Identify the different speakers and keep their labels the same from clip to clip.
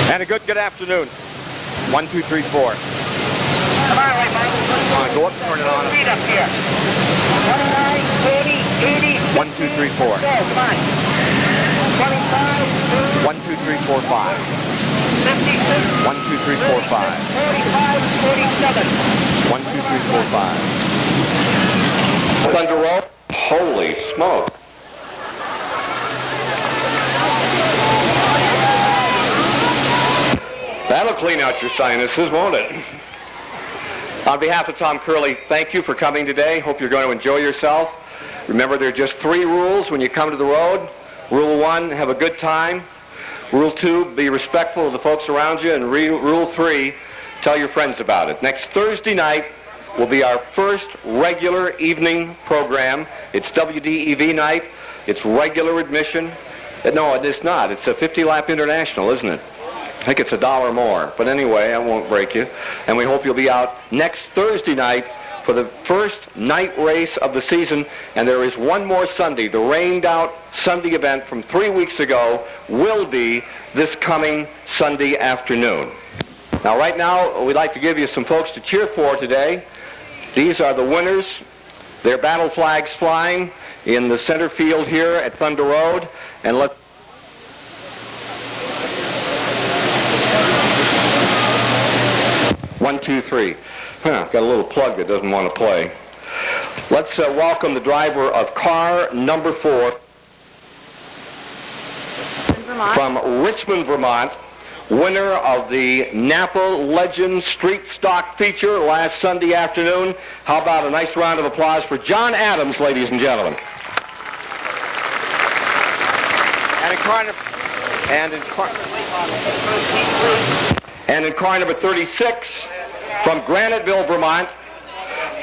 Speaker 1: And a good afternoon. 1, 2, 3, 4.
Speaker 2: Come on, right, Michael.
Speaker 1: Go up, turn it on.
Speaker 2: Speed up here. 29, 30, 80.
Speaker 1: 1, 2, 3, 4.
Speaker 2: Go, come on. 25,
Speaker 1: 1, 2, 3, 4, 5.
Speaker 2: 56.
Speaker 1: 1, 2, 3, 4, 5.
Speaker 2: 45, 47.
Speaker 1: 1, 2, 3, 4, 5. Thunder Road. Holy smoke. That'll clean out your sinuses, won't it? On behalf of Tom Curley, thank you for coming today. Hope you're going to enjoy yourself. Remember, there are just 3 rules when you come to the road. Rule 1, have a good time. Rule 2, be respectful of the folks around you. And Rule 3, tell your friends about it. Next Thursday night will be our first regular evening program. It's WDEV night. It's regular admission. No, it is not. It's a 50-lap international, isn't it? I think it's $1 more. But anyway, I won't break you. And we hope you'll be out next Thursday night for the first night race of the season. And there is one more Sunday. The rained-out Sunday event from 3 weeks ago will be this coming Sunday afternoon. Now, right now, we'd like to give you some folks to cheer for today. These are the winners. Their battle flags flying in the center field here at Thunder Road. And let's 1, 2, 3. Got a little plug that doesn't want to play. Let's welcome the driver of car number 4 from Richmond, Vermont, winner of the Napa Legend Street Stock feature last Sunday afternoon. How about a nice round of applause for John Adams, ladies and gentlemen. And in car number 36, from Graniteville, Vermont,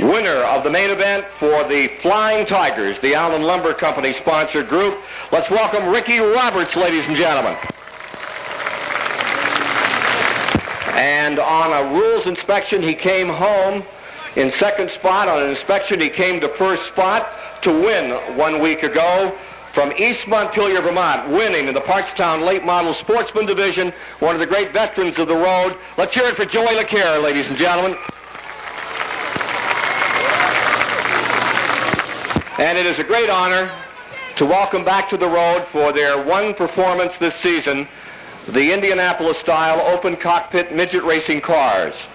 Speaker 1: winner of the main event for the Flying Tigers, the Allen Lumber Company sponsored group. Let's welcome Ricky Roberts, ladies and gentlemen. And on a rules inspection, he came home in second spot. On an inspection, he came to first spot to win 1 week ago. From East Montpelier, Vermont, winning in the Parkstown Late Model Sportsman Division, one of the great veterans of the road. Let's hear it for Joey LeCaire, ladies and gentlemen. And it is a great honor to welcome back to the road for their one performance this season, the Indianapolis-style open cockpit midget racing cars.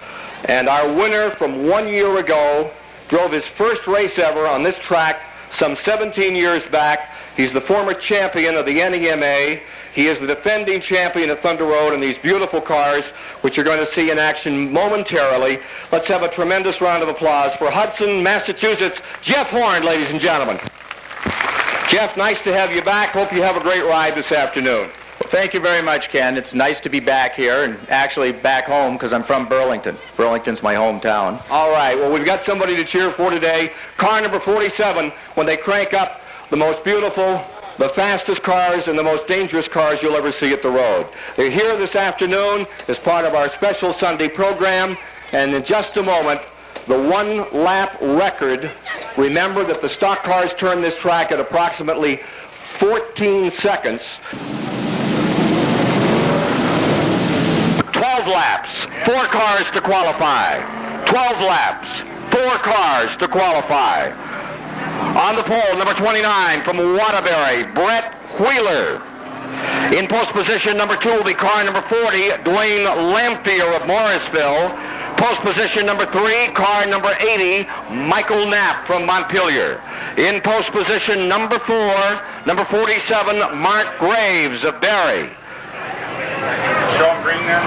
Speaker 1: And our winner from 1 year ago drove his first race ever on this track some 17 years back. He's the former champion of the NEMA. He is the defending champion at Thunder Road in these beautiful cars, which you're going to see in action momentarily. Let's have a tremendous round of applause for Hudson, Massachusetts, Jeff Horn, ladies and gentlemen. Jeff, nice to have you back. Hope you have a great ride this afternoon.
Speaker 3: Well, thank you very much, Ken. It's nice to be back here, and actually back home because I'm from Burlington. Burlington's my hometown.
Speaker 1: All right. Well, we've got somebody to cheer for today. Car number 47, when they crank up the most beautiful, the fastest cars, and the most dangerous cars you'll ever see at the road. They're here this afternoon as part of our special Sunday program, and in just a moment, the 1-lap record. Remember that the stock cars turn this track at approximately 14 seconds. 12 laps, 4 cars to qualify. 12 laps, 4 cars to qualify. On the pole, number 29 from Waterbury, Brett Wheeler. In post position, number 2 will be car number 40, Dwayne Lamphere of Morrisville. Post position, number 3, car number 80, Michael Knapp from Montpelier. In post position, number 4, number 47, Mark Graves of Barre.
Speaker 4: Show him green there.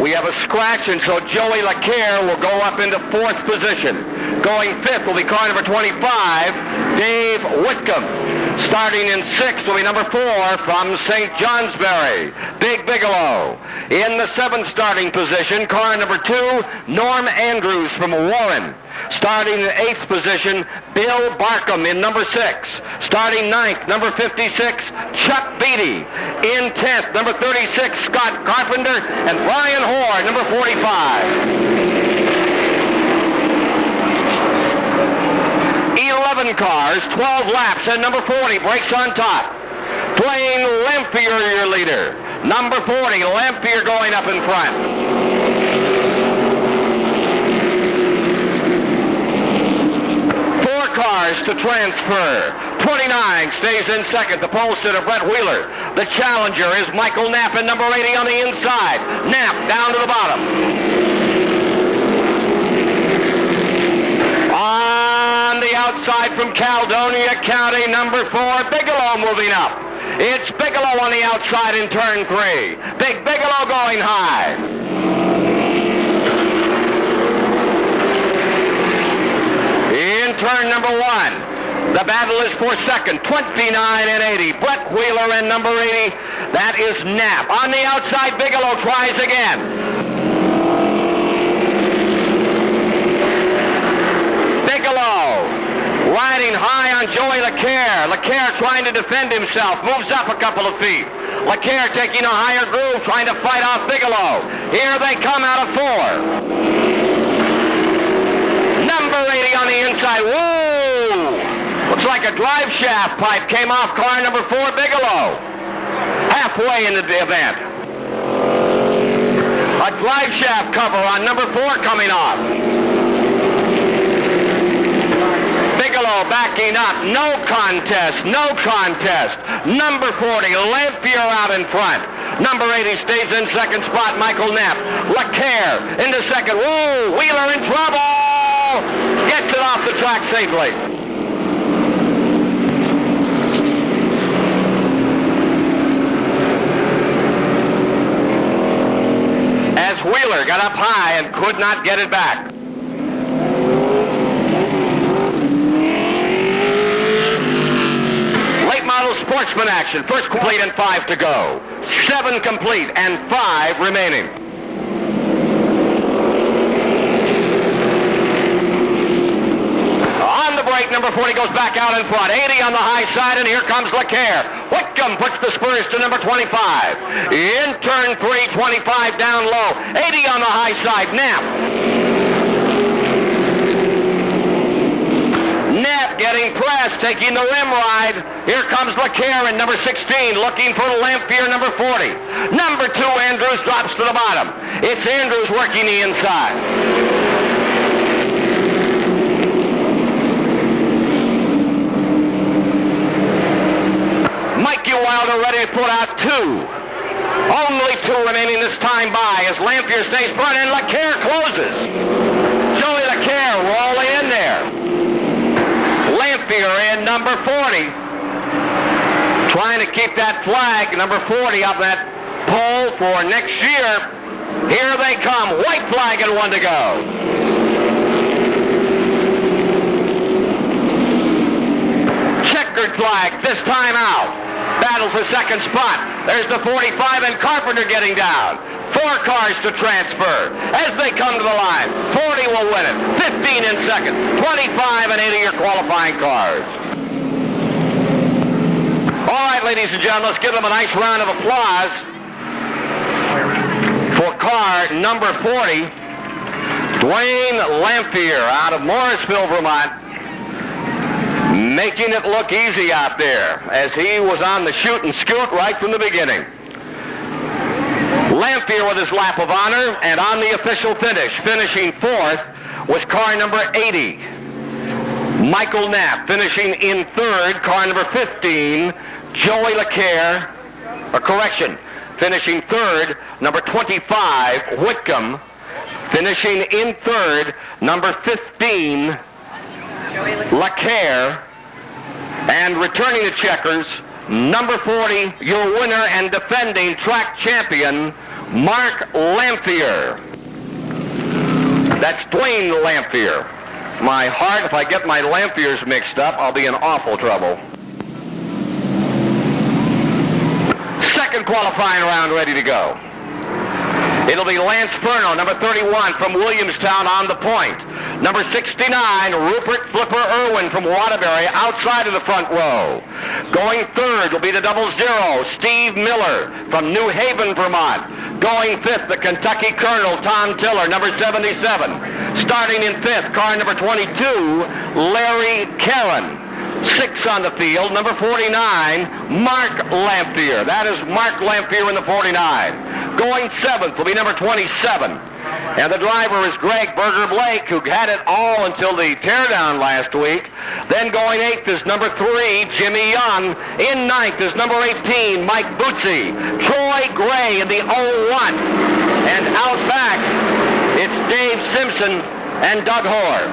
Speaker 1: We have a scratch, and so Joey LeCaire will go up into 4th position. Going 5th will be car number 25, Dave Whitcomb. Starting in 6th will be number 4 from St. Johnsbury, Big Bigelow. In the 7th starting position, car number 2, Norm Andrews from Warren. Starting in 8th position, Bill Barkham in number 6. Starting 9th, number 56, Chuck Beatty. In 10th, number 36, Scott Carpenter. And Brian Hoare, number 45. 11 cars, 12 laps, and number 40 breaks on top. Dwayne Lamphere, your leader. Number 40, Lamphere going up in front. Four cars to transfer. 29 stays in second. The pole sitter, Brett Wheeler. The challenger is Michael Knapp in number 80 on the inside. Knapp down to the bottom. On the outside from Caledonia County, number 4, Bigelow moving up. It's Bigelow on the outside in turn 3. Big Bigelow going high. In turn number 1, the battle is for second, 29 and 80. Brett Wheeler and number 80, that is Knapp. On the outside, Bigelow tries again. Bigelow riding high on Joey LeCaire. LeCaire trying to defend himself, moves up a couple of feet. LeCaire taking a higher groove, trying to fight off Bigelow. Here they come out of 4. Number 80 on the inside. Whoa! Looks like a drive shaft pipe came off car number 4, Bigelow. Halfway into the event. A drive shaft cover on number 4 coming off. Bigelow backing up. No contest. No contest. Number 40, Lamphere out in front. Number 80 stays in second spot, Michael Knapp. LeCaire into second. Whoa! Wheeler in trouble! Gets it off the track safely. As Wheeler got up high and could not get it back. Late model sportsman action. First complete and 5 to go. 7 complete and 5 remaining. On the break, number 40 goes back out in front. 80 on the high side, and here comes LeCaire. Whitcomb puts the spurs to number 25. In turn 3, 25 down low. 80 on the high side. Knapp. Knapp getting pressed, taking the rim ride. Here comes LeCaire in number 16, looking for Lamphere, number 40. Number 2, Andrews drops to the bottom. It's Andrews working the inside. Mikey Wilder ready to put out 2. Only 2 remaining this time by as Lamphere stays front and LeCaire closes. Joey LeCaire rolling in there. Lamphere in number 40. Trying to keep that flag, number 40, up that pole for next year. Here they come. White flag and 1 to go. Checkered flag this time out. Battle for second spot. There's the 45 and Carpenter getting down. 4 cars to transfer. As they come to the line, 40 will win it. 15 in second. 25 and 80 are qualifying cars. All right, ladies and gentlemen, let's give them a nice round of applause for car number 40, Dwayne Lamphere out of Morrisville, Vermont. Making it look easy out there as he was on the shoot and scoot right from the beginning. Lamphere with his lap of honor, and on the official finish, finishing 4th, was car number 80. Michael Knapp finishing in 3rd, car number 15, Joey LeCaire, finishing 3rd, number 25, Whitcomb, finishing in 3rd, number 15, LeCaire, and returning to checkers, number 40, your winner and defending track champion, Mark Lamphere. That's Dwayne Lamphere. My heart, if I get my Lampheres mixed up, I'll be in awful trouble. Second qualifying round ready to go. It'll be Lance Furno, number 31 from Williamstown on the point. Number 69, Rupert Flipper Irwin from Waterbury outside of the front row. Going 3rd will be the 00, Steve Miller from New Haven, Vermont. Going 5th, the Kentucky Colonel, Tom Tiller, number 77. Starting in 5th, car number 22, Larry Caron. 6 on the field, number 49, Mark Lamphere. That is Mark Lamphere in the 49. Going 7th will be number 27. And the driver is Greg Berger Blake, who had it all until the teardown last week. Then going 8th is number 3, Jimmy Young. In 9th is number 18, Mike Bootsy. Troy Gray in the 01. And out back, it's Dave Simpson and Doug Hoare.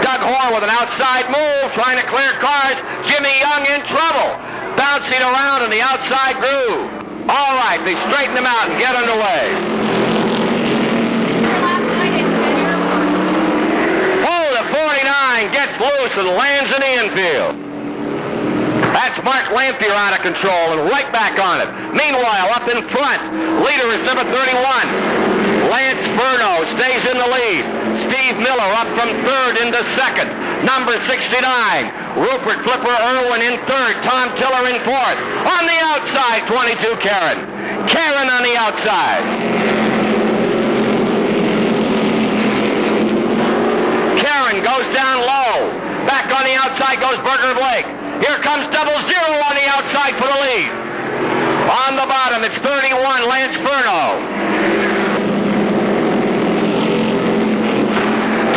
Speaker 1: Doug Hoare with an outside move, trying to clear cars. Jimmy Young in trouble, bouncing around in the outside groove. All right, they straighten him out and get underway. Oh, the 49 gets loose and lands in the infield. That's Mark Lamphere out of control and right back on it. Meanwhile, up in front, leader is number 31. Lance Furno stays in the lead. Steve Miller up from 3rd into 2nd. Number 69, Rupert Flipper Irwin in 3rd. Tom Tiller in 4th. On the outside, 22, Karen. Karen on the outside. Karen goes down low. Back on the outside goes Berger Blake. Here comes 00 on the outside for the lead. On the bottom, it's 31, Lance Furno.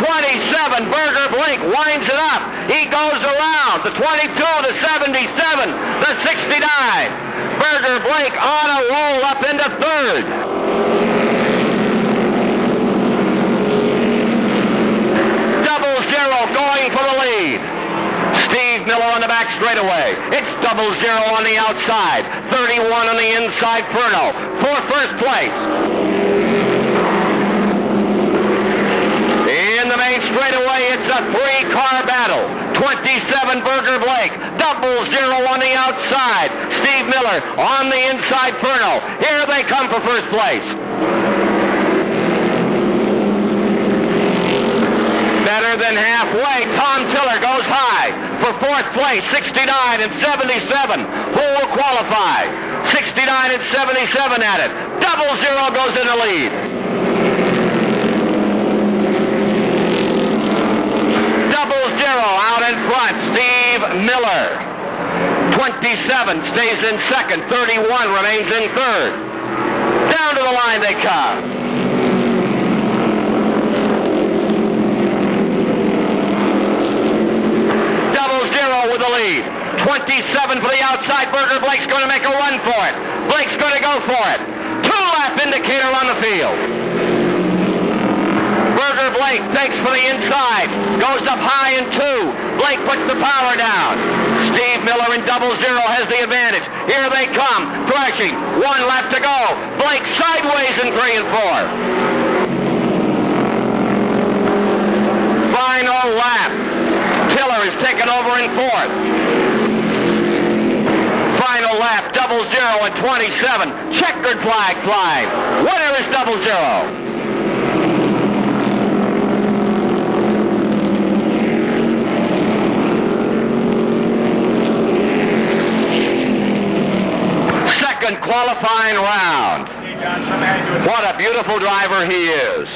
Speaker 1: 27, Berger Blake winds it up. He goes around. The 22, the 77, the 69. Berger Blake on a roll up into 3rd. Double zero going for the lead. Steve Miller on the back straightaway. It's 00 on the outside. 31 on the inside, Furno for first place. In the main straightaway, it's a 3-car battle. 27, Berger Blake. 00 on the outside. Steve Miller on the inside, Furno. Here they come for first place. Better than halfway. Tom Tiller goes high for 4th place. 69 and 77. Who will qualify? 69 and 77 at it. 00 goes in the lead. 00 out in front, Steve Miller. 27 stays in 2nd, 31 remains in 3rd. Down to the line they come. 00 with the lead. 27 for the outside, Berger Blake's going to make a run for it. Blake's going to go for it. 2-lap indicator on the field. Berger Blake takes for the inside, goes up high in 2. Blake puts the power down. Steve Miller in 00 has the advantage. Here they come, thrashing. 1 lap to go. Blake sideways in 3 and 4. Final lap. Tiller is taken over in 4th. Final lap, 00 and 27. Checkered flag flying. Winner is 00. Qualifying round. What a beautiful driver he is.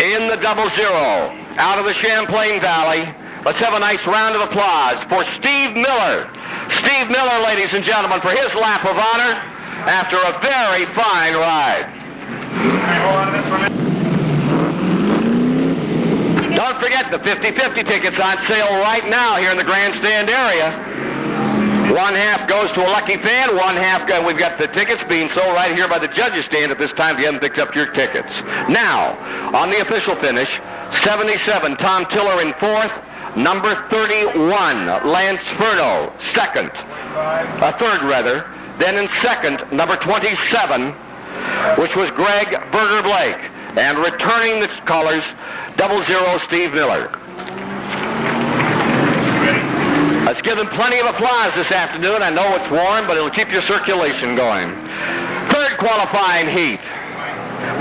Speaker 1: In the 00, out of the Champlain Valley, let's have a nice round of applause for Steve Miller. Steve Miller, ladies and gentlemen, for his lap of honor after a very fine ride. Don't forget the 50-50 tickets on sale right now here in the grandstand area. 1/2 goes to a lucky fan, 1/2 we've got the tickets being sold right here by the judges stand at this time if you haven't picked up your tickets. Now, on the official finish, 77, Tom Tiller in 4th, number 31, Lance Furno, 2nd, 3rd rather, then in 2nd, number 27, which was Greg Berger Blake, and returning the colors, 00 Steve Miller. Let's give them plenty of applause this afternoon. I know it's warm, but it'll keep your circulation going. 3rd qualifying heat.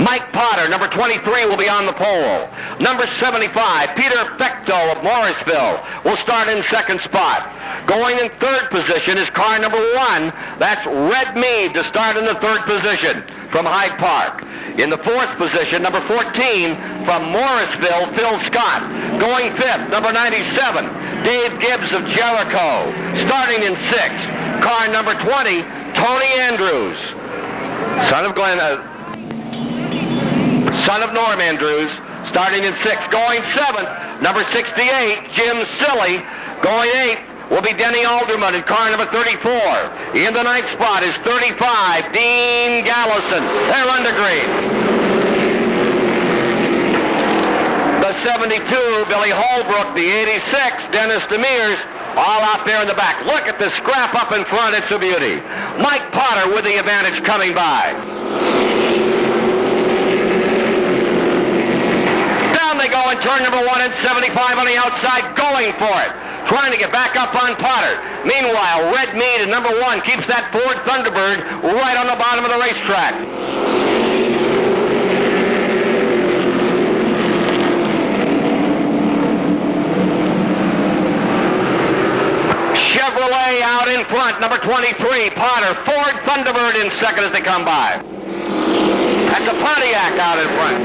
Speaker 1: Mike Potter, number 23, will be on the pole. Number 75, Peter Fecto of Morrisville, will start in 2nd spot. Going in 3rd position is car number 1. That's Red Mead to start in the 3rd position from Hyde Park.
Speaker 5: In the fourth position, number 14 from Morrisville, Phil Scott. Going fifth, number 97, Dave Gibbs of Jericho. Starting in sixth, car number 20, Tony Andrews, son of Norm Andrews, starting in sixth. Going seventh, number 68, Jim Silly. Going eighth will be Denny Alderman in car number 34. In the ninth spot is 35, Dean Gallison. They're under green. The 72, Billy Holbrook. The 86, Dennis Demers. All out there in the back. Look at the scrap up in front. It's a beauty. Mike Potter with the advantage coming by. Down they go in turn number 1 and 75 on the outside, going for it. Trying to get back up on Potter. Meanwhile, Red Mead in number 1 keeps that Ford Thunderbird right on the bottom of the racetrack. Chevrolet out in front, number 23, Potter. Ford Thunderbird in second as they come by. That's a Pontiac out in front.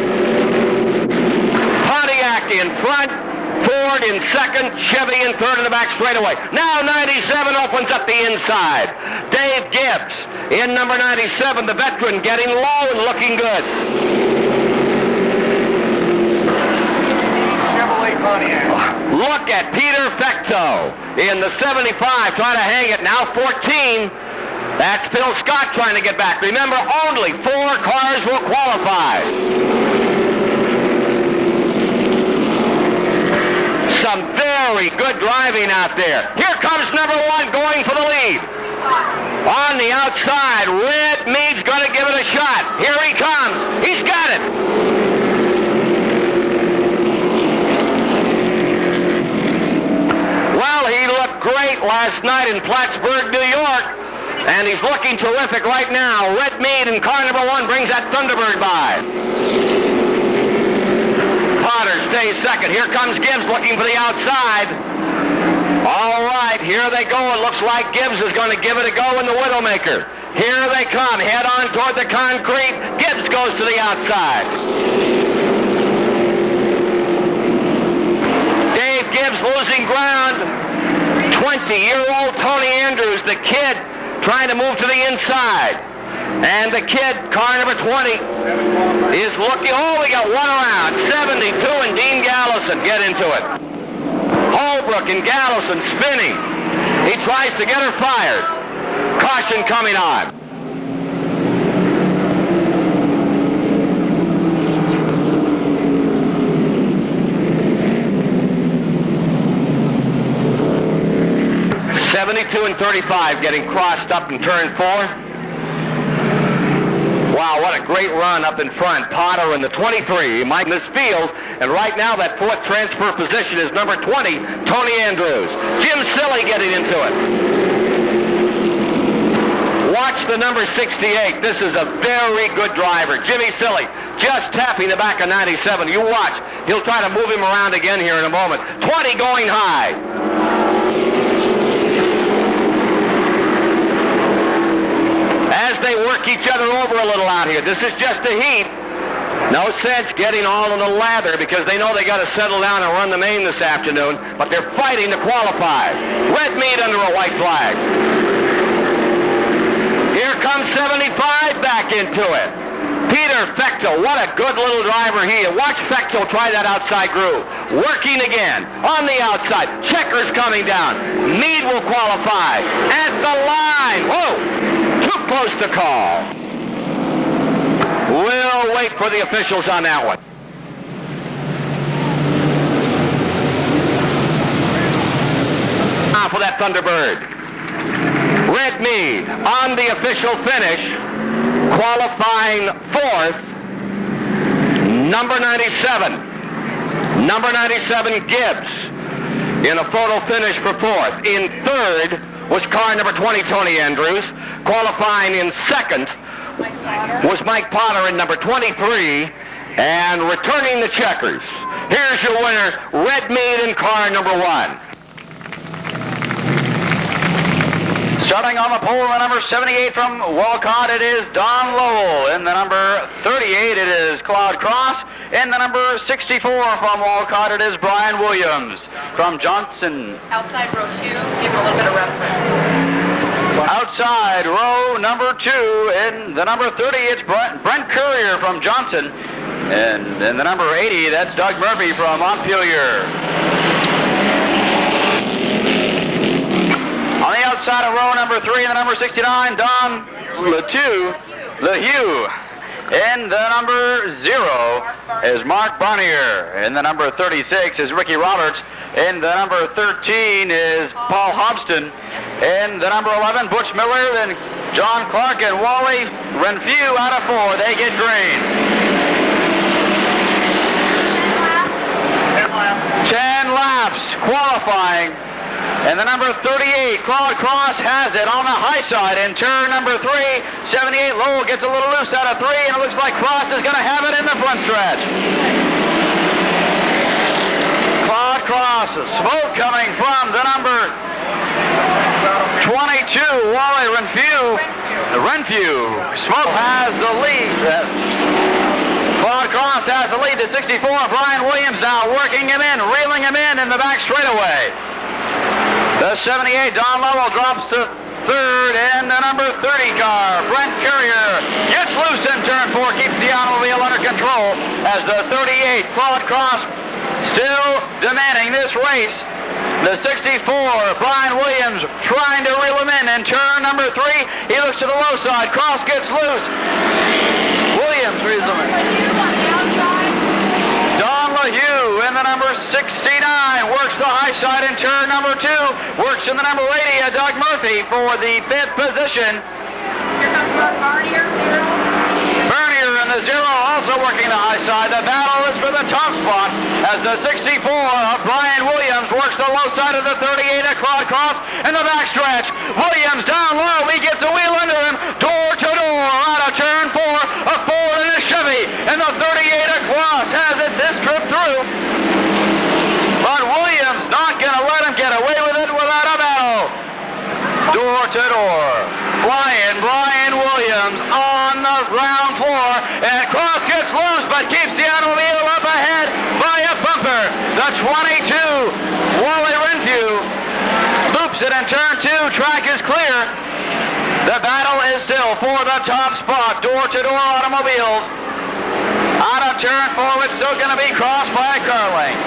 Speaker 5: Pontiac in front, Ford in second, Chevy in third in the back straightaway. Now 97 opens up the inside. Dave Gibbs in number 97, the veteran, getting low and looking good.
Speaker 4: Chevrolet Pontiac.
Speaker 5: Look at Peter Fecto in the 75, trying to hang it. Now 14. That's Phil Scott trying to get back. Remember, only 4 cars will qualify. Some very good driving out there. Here comes number 1 going for the lead. On the outside, Red Mead's going to give it a shot. Here he comes. He's got it. Well, he looked great last night in Plattsburgh, New York, and he's looking terrific right now. Red Mead in car number 1 brings that Thunderbird by. Potter stays second. Here comes Gibbs looking for the outside. All right, here they go. It looks like Gibbs is going to give it a go in the Widowmaker. Here they come, head on toward the concrete. Gibbs goes to the outside. Dave Gibbs losing ground. 20-year-old Tony Andrews, the kid, trying to move to the inside. And the kid, car number 20, is looking. Oh, we got one around. 72 and Dean Gallison get into it. Holbrook and Gallison spinning. He tries to get her fired. Caution coming on. .72 and 35 getting crossed up in turn 4. Wow, what a great run up in front. Potter in the 23, Mike in this field, and right now that 4th transfer position is number 20, Tony Andrews. Jim Silly getting into it. Watch the number 68. This is a very good driver. Jimmy Silly just tapping the back of 97. You watch. He'll try to move him around again here in a moment. 20 going high. As they work each other over a little out here. This is just a heat. No sense getting all on the lather because they know they got to settle down and run the main this afternoon, but they're fighting to qualify. Red Mead under a white flag. Here comes 75 back into it. Peter Fecto, what a good little driver he is. Watch Fecto try that outside groove. Working again on the outside. Checkers coming down. Mead will qualify. At the line. Whoa! Too close to call. We'll wait for the officials on that one. Now for that Thunderbird. Red Mead on the official finish, qualifying 4th, number 97. Number 97, Gibbs, in a photo finish for 4th. In 3rd was car number 20, Tony Andrews. Qualifying in 2nd was Mike Potter in number 23, and returning the checkers. Here's your winner, Red Mead in car number 1.
Speaker 6: Starting on the pole, the number 78 from Walcott, it is Don Lowell. In the number 38, it is Claude Cross. In the number 64 from Walcott, it is Brian Williams. From Johnson.
Speaker 7: Outside row 2, give him a little bit of reference.
Speaker 6: Outside row number 2, in the number 30, it's Brent Courier from Johnson. And in the number 80, that's Doug Murphy from Montpelier. On the outside of row number 3, in the number 69, Don LeHue. In the number 0 is Mark Barnier. In the number 36 is Ricky Roberts. In the number 13 is Paul Hobston. In the number 11, Butch Miller. Then John Clark and Wally Renfew out of 4. They get green. 10 laps qualifying. And the number 38, Claude Cross, has it on the high side in turn number 3. 78, Lowell gets a little loose out of 3, and it looks like Cross is going to have it in the front stretch. Claude Cross, smoke coming from the number 22, Wally Renfew. Smoke has the lead. Claude Cross has the lead to 64. Brian Williams now working him in, reeling him in the back straightaway. The 78, Don Lowell, drops to 3rd, and the number 30 car, Brent Courier, gets loose in turn 4, keeps the automobile under control as the 38, Claude Cross, still demanding this race. The 64, Brian Williams, trying to reel him in turn number 3. He looks to the low side. Cross gets loose. Williams reels him in. Don LeHue in the number 69 works the high side in turn number 2. Works in the number 80, Doug Murphy for the 5th position.
Speaker 7: Here comes Barnier, 0.
Speaker 6: Bernier in the 0 also working the high side. The battle is for the top spot as the 64 of Brian Williams works the low side of the 38 at Claude Cross in the backstretch. Williams down low. He gets a wheel under him. Door to door out of turn 4. A Ford and a Chevy. And the 38 at Cross has it this trip through. But Williams not going to let him get away with it without a battle. Door to door. Flying Brian Williams on the ground floor, and Cross gets loose but keeps the automobile up ahead by a bumper. The 22, Wally Renfew, loops it in turn 2. Track is clear. The battle is still for the top spot. Door-to-door automobiles. Out of turn 4, it's still going to be crossed by a car lane.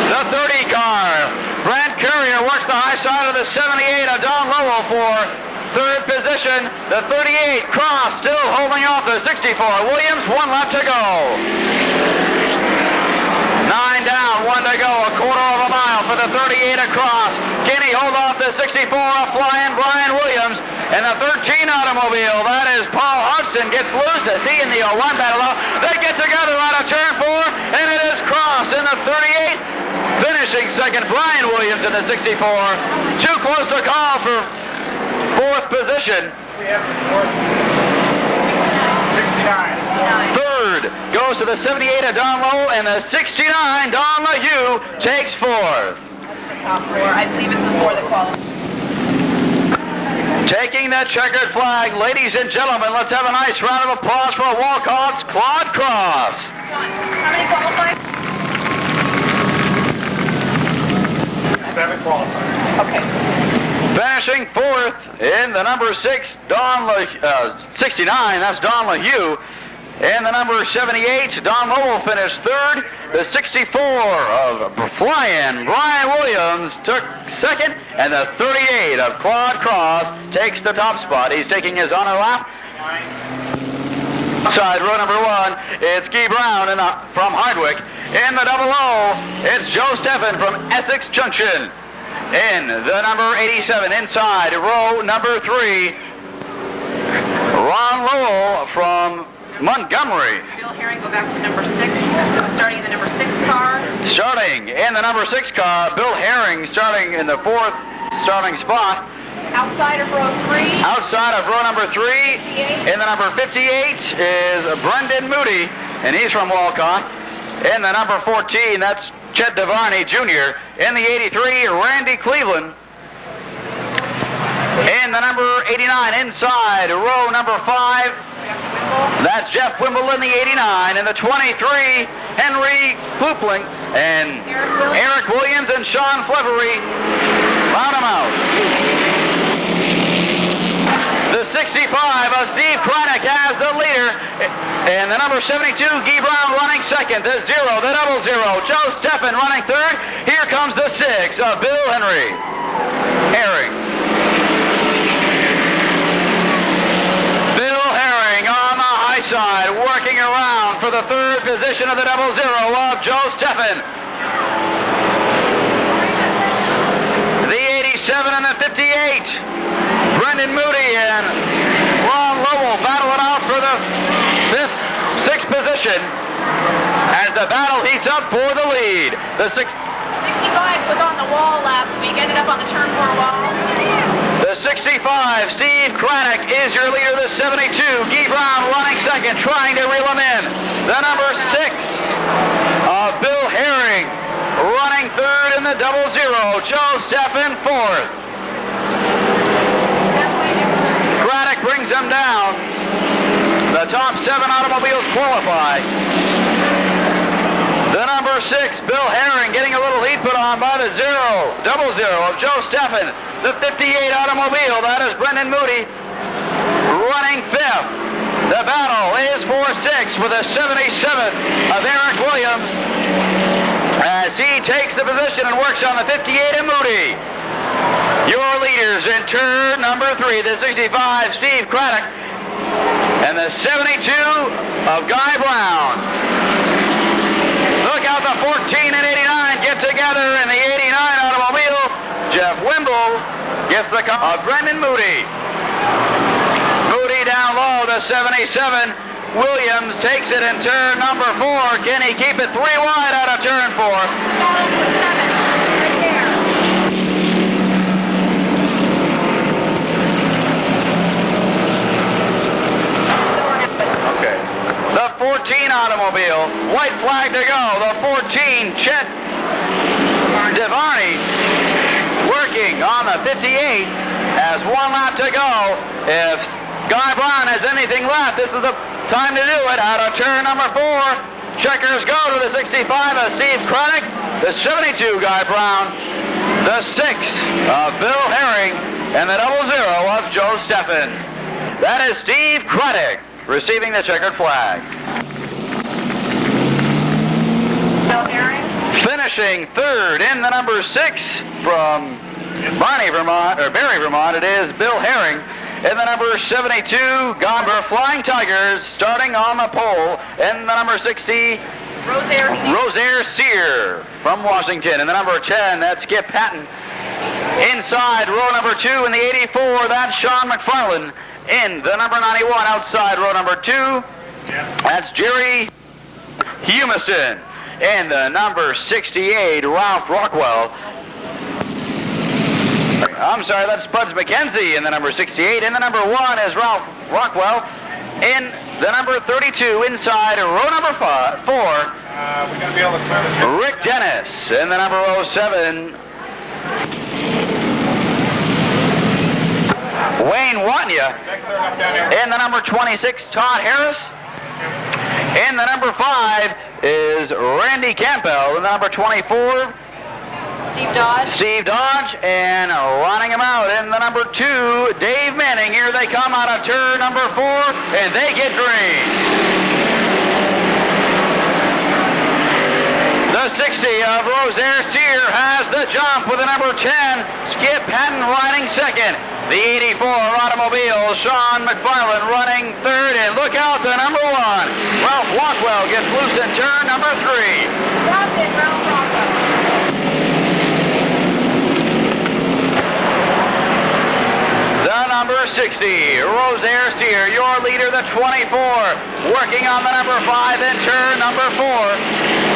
Speaker 6: The 30 car. Brent Courier works the high side of the 78 of Don Lowell for 3rd position. The 38, Cross, still holding off the 64. Williams, 1 lap to go. 9 down, 1 to go, a quarter of a mile for the 38 across. Can he hold off the 64 of flying Brian Williams? And the 13 automobile, that is Paul Hodgson, gets loose as he and the 01 battle out. They get together out of turn 4, and it is Cross in the 38. Finishing second, Brian Williams in the 64. Too close to call for 4th position.
Speaker 4: We have 69.
Speaker 6: 3rd goes to the 78 of Don Lowell, and the 69, Don LeHue, takes 4th.
Speaker 7: That's the top 4. I believe it's the 4 that qualifies.
Speaker 6: Taking that checkered flag, ladies and gentlemen, let's have a nice round of applause for Walcott's Claude Cross.
Speaker 7: How many qualified?
Speaker 4: 7 qualifiers.
Speaker 7: Okay.
Speaker 6: Finishing 4th in the number 6, 69, that's Don LeHue. In the number 78, Don Lowell finished 3rd. The 64 of flying Brian Williams took 2nd. And the 38 of Claude Cross takes the top spot. He's taking his honor lap. Side row number 1, it's Guy Brown from Hardwick. In the 00, it's Joe Steffen from Essex Junction. In the number 87, inside row number 3, Ron Lowell from Montgomery.
Speaker 7: Bill Herring, go back to number 6. Starting in the number 6 car.
Speaker 6: Starting in the number 6 car, Bill Herring starting in the 4th starting spot.
Speaker 7: Outside of row 3.
Speaker 6: Outside of row number 3,
Speaker 7: 58.
Speaker 6: in the number 58 is Brendan Moody, and he's from Walcott. In the number 14, that's Chet DeVarney Jr. In the 83, Randy Cleveland. In the number 89, inside row number 5, that's Jeff Wimble in the 89. In the 23, Henry Klupling and Eric Williams and Sean Flevery round them out. The 65 of Steve Kronick has the leader. And the number 72, Guy Brown running second. The 0, the 00, Joe Steffen running third. Here comes the 6 of Bill Herring. Bill Herring on the high side, working around for the third position of the 00 of Joe Steffen. The 87 and the 58. Brendan Moody and Ron Lowell battle it out for the 6th position as the battle heats up for the lead. The 65
Speaker 7: was on the wall last week, ended up on the turn 4 wall.
Speaker 6: The 65, Steve Kronick is your leader. The 72, Guy Brown running second, trying to reel him in. The number 6 of Bill Herring running third in the 00, Joe Steffen fourth. Kronick brings them down. The top 7 automobiles qualify. The number 6, Bill Herring, getting a little heat put on by the 00 of Joe Steffen. The 58 automobile, that is Brendan Moody, running 5th. The battle is for 6 with a 77 of Eric Williams as he takes the position and works on the 58 of Moody. Your leaders in turn number 3, the 65, Steve Kronick, and the 72 of Guy Brown. Look out, the 14 and 89 get together in the 89 automobile. Jeff Wimble gets the call of Brendan Moody. Moody down low, the 77. Williams takes it in turn number 4. Can he keep it 3 wide out of turn 4? The 14 automobile, white flag to go. The 14, Chet DeVarney, working on the 58, has 1 lap to go. If Guy Brown has anything left, this is the time to do it. Out of turn number 4, checkers go to the 65 of Steve Kronick, the 72 Guy Brown, the 6 of Bill Herring, and the 00 of Joe Steffen. That is Steve Kronick receiving the checkered flag.
Speaker 7: Bill Herring.
Speaker 6: Finishing third in the number 6 from Barre, Vermont, it is Bill Herring. In the number 72, Gomber Flying Tigers starting on the pole. In the number 60, Rosaire Sear from Washington. In the number 10, that's Skip Patton. Inside row number 2 in the 84, that's Sean McFarland. In the number 91, outside row number 2, that's Jerry Humiston. In the number 68, Ralph Rockwell. I'm sorry, that's Spuds McKenzie in the number 68. In the number 1 is Ralph Rockwell. In the number 32, inside row number 4,
Speaker 4: We're going to be able to turn it.
Speaker 6: Rick Dennis. In the number 07, Wayne Watnia. In the number 26, Todd Harris. In the number 5 is Randy Campbell. In the number 24, Steve Dodge. And running him out in the number 2, Dave Manning. Here they come out of turn number 4, and they get green. The 60 of Rosaire Sear has the jump with the number 10, Skip Patton riding second. The 84 automobile, Sean McFarland running third, and look out, the number 1, Ralph Rockwell gets loose in turn number 3. The number 60, Rosaire Sear, your leader, the 24, working on the number 5 in turn number 4.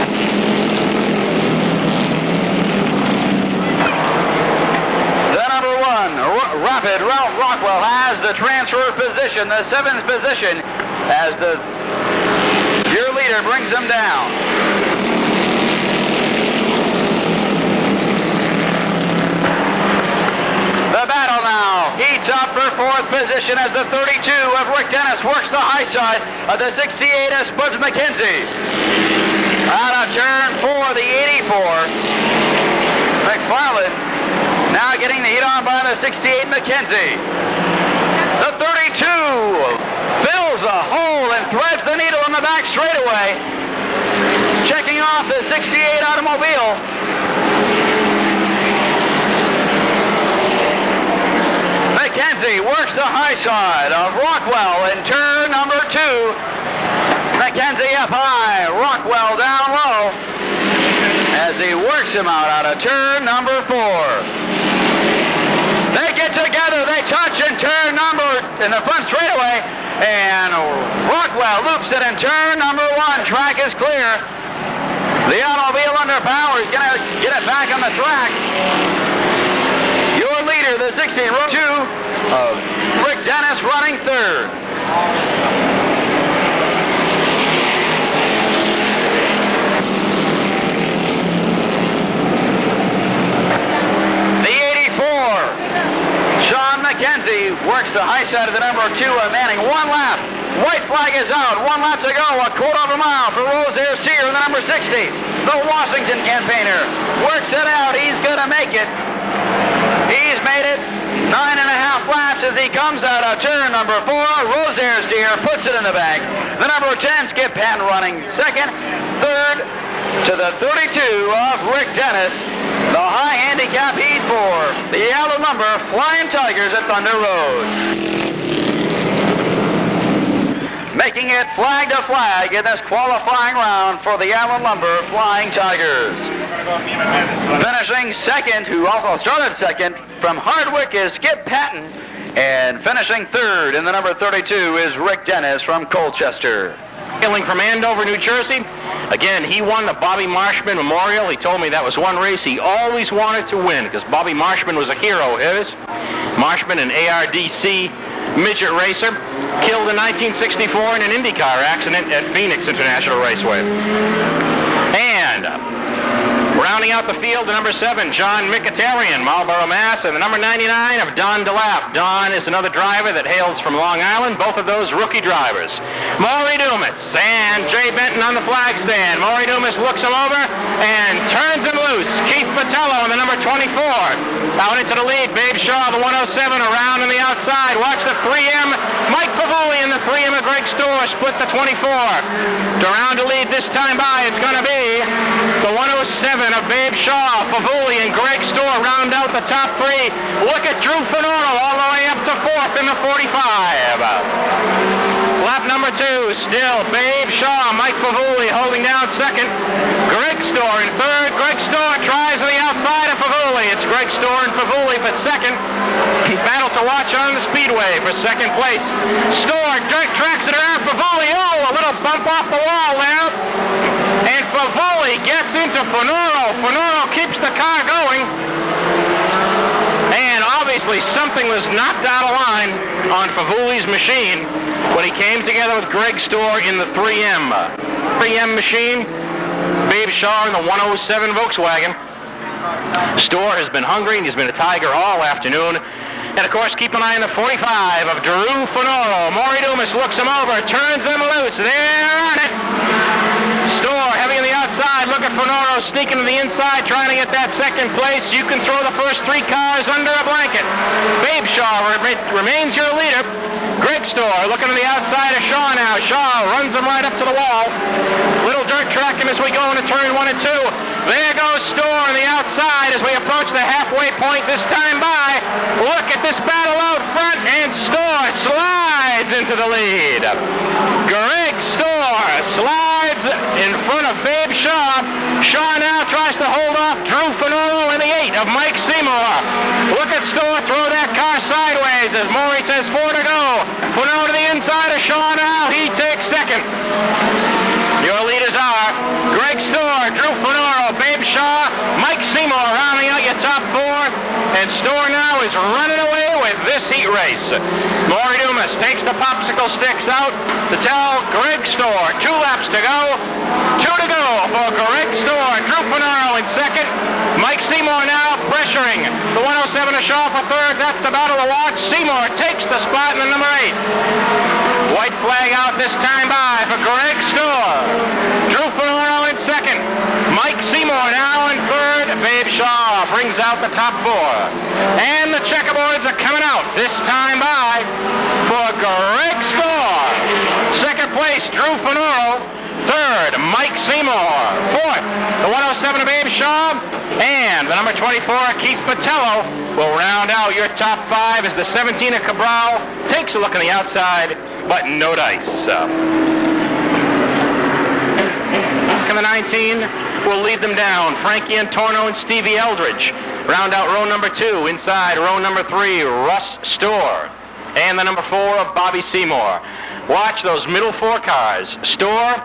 Speaker 6: Rapid Ralph Rockwell has the transfer position, the 7th position, as your leader brings him down. The battle now heats up for fourth position as the 32 of Rick Dennis works the high side of the 68 of Spuds McKenzie. Out of turn 4, the 84. McFarland now getting the heat on by the 68 McKenzie. The 32 fills a hole and threads the needle in the back straightaway. Checking off the 68 automobile. McKenzie works the high side of Rockwell in turn number 2. McKenzie up high, Rockwell down low as he works him out of turn number 4. They get together, they touch in turn number in the front straightaway, and Rockwell loops it in turn number 1. Track is clear. The automobile under power is going to get it back on the track. Your leader, the 62 of Rick Dennis, running third. The 84, Sean McKenzie, works the high side of the number 2 of Manning. 1 lap. White flag is out. 1 lap to go. A quarter of a mile for Rosaire Sear, the number 60. The Washington campaigner works it out. He's going to make it. He's made it 9.5 laps as he comes out of turn number 4. Rosaire Sear puts it in the bag. The number 10, Skip Patton, running second. Third to the 32 of Rick Dennis. The high handicap heat for the yellow number Flying Tigers at Thunder Road. Making it flag to flag in this qualifying round for the Allen Lumber Flying Tigers. Finishing second, who also started second, from Hardwick is Skip Patton. And finishing third in the number 32 is Rick Dennis from Colchester.
Speaker 8: Hailing from Andover, New Jersey. Again, he won the Bobby Marshman Memorial. He told me that was one race he always wanted to win because Bobby Marshman was a hero of his. Marshman, an ARDC midget racer, killed in 1964 in an IndyCar accident at Phoenix International Raceway. And rounding out the field, the number 7, John Mkhitaryan, Marlborough, Mass., and the number 99 of Don DeLapp. Don is another driver that hails from Long Island, both of those rookie drivers. Maury Dumas and Jay Benton on the flag stand. Maury Dumas looks him over and turns him loose. Keith Patello on the number 24. Out into the lead, Babe Shaw, the 107, around on the outside. Watch the 3M, Mike Favuli in the 3M of Greg Storr split the 24. To round the lead this time by, it's going to be the 107 of Babe Shaw. Favuli and Greg Storr round out the top 3. Look at Drew Finoro all the way up to 4th in the 45. Lap number 2, still Babe Shaw, Mike Favuli holding down second. Greg Storr in third. Greg Storr tries on the outside of Favuli. It's Greg Storr and Favuli for second. Battle to watch on the speedway for second place. Storr tracks it around Favuli. Oh, a little bump off the wall there. And Favuli gets into Finoro. Finoro keeps the car going. And obviously something was knocked out of line on Favuli's machine when he came together with Greg Storr in the 3M. 3M machine, Babe Shaw in the 107 Volkswagen. Storr has been hungry and he's been a Tiger all afternoon. And of course, keep an eye on the 45 of Drew Finoro. Maury Dumas looks him over, turns him loose. They're on it. Storr heavy on the outside. Look at Finoro sneaking to the inside, trying to get that second place. You can throw the first 3 cars under a blanket. Babe Shaw remains your leader. Greg Storr looking to the outside of Shaw now. Shaw runs him right up to the wall. Little dirt track him as we go into turn 1 and 2. There goes Storr on the outside as we approach the halfway point this time by. Look at this battle out front, and Storr slides into the lead. Greg Storr slides in front of Babe Shaw. Shaw now tries to hold off Drew Finoro in the 8 of Mike Seymour. Look at Storr throw that car sideways as Maury says 4 to go. Finoro to the inside of Shaw now. He takes second. Your leaders are Greg Storr, Drew Finoro, Babe Shaw, Mike Seymour rounding out your top 4. And Storr now is running away with this heat race. Maury Dumas takes the popsicle sticks out to tell Greg Storr 2 laps to go. 2 to go for Greg Storr. Drew Finoro in second. Mike Seymour now pressure pressuring. The 107 is Shaw for third. That's the battle to watch. Seymour takes the spot in the number 8. White flag out this time by for Greg Storr. Drew Fenoro in second. Mike Seymour now in third. Babe Shaw brings out the top 4. And the checkerboards are coming out this time by for Greg Storr. Second place, Drew Fenoro. Third, Mike Seymour. Fourth, the 107 of Babe Shaw. And the number 24, Keith Botello, will round out your top 5 as the 17 of Cabral takes a look on the outside, but no dice. And the 19 will lead them down. Frankie Antorno and Stevie Eldridge round out row number 2. Inside row number 3, Russ Storr. And the number 4 of Bobby Seymour. Watch those middle 4 cars. Storr,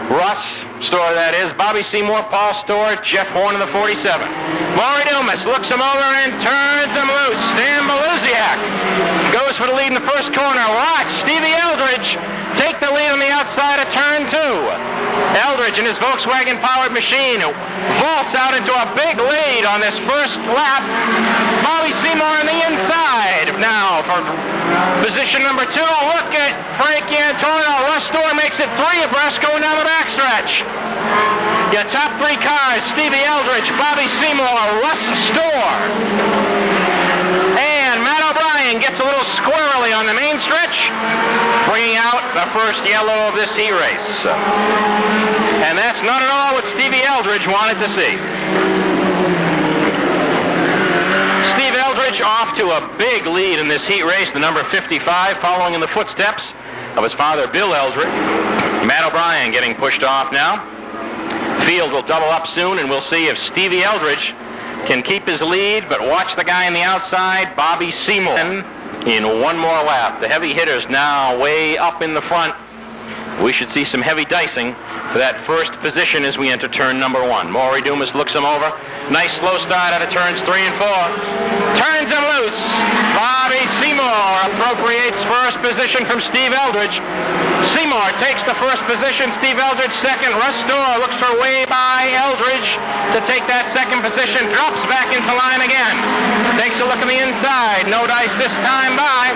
Speaker 8: Russ Storr, that is, Bobby Seymour, Paul Storr, Jeff Horn in the 47. Maury Dumas looks him over and turns him loose. Stan Beluziak goes for the lead in the first corner. Watch Stevie Eldridge take the lead on the outside of turn 2. Eldridge in his Volkswagen-powered machine vaults out into a big lead on this first lap. Bobby Seymour on the inside. Now for position number 2, look at Frankie Antonio. Russ Storr makes it 3 abreast going down the backstretch. Your top 3 cars, Stevie Eldridge, Bobby Seymour, Russ Storr. And Matt O'Brien gets a little squirrely on the main stretch, bringing out the first yellow of this heat race. And that's not at all what Stevie Eldridge wanted to see. Steve Eldridge off to a big lead in this heat race, the number 55, following in the footsteps of his father, Bill Eldridge. Matt O'Brien getting pushed off now. Field will double up soon, and we'll see if Stevie Eldridge can keep his lead, but watch the guy on the outside, Bobby Seymour, in one more lap. The heavy hitters now way up in the front. We should see some heavy dicing for that first position as we enter turn number 1. Maury Dumas looks him over. Nice slow start out of turns 3 and 4. Turns him loose. Bobby Seymour appropriates first position from Steve Eldridge. Seymour takes the first position. Steve Eldridge second. Russ Storr looks for way by Eldridge to take that second position. Drops back into line again. Takes a look on the inside. No dice this time by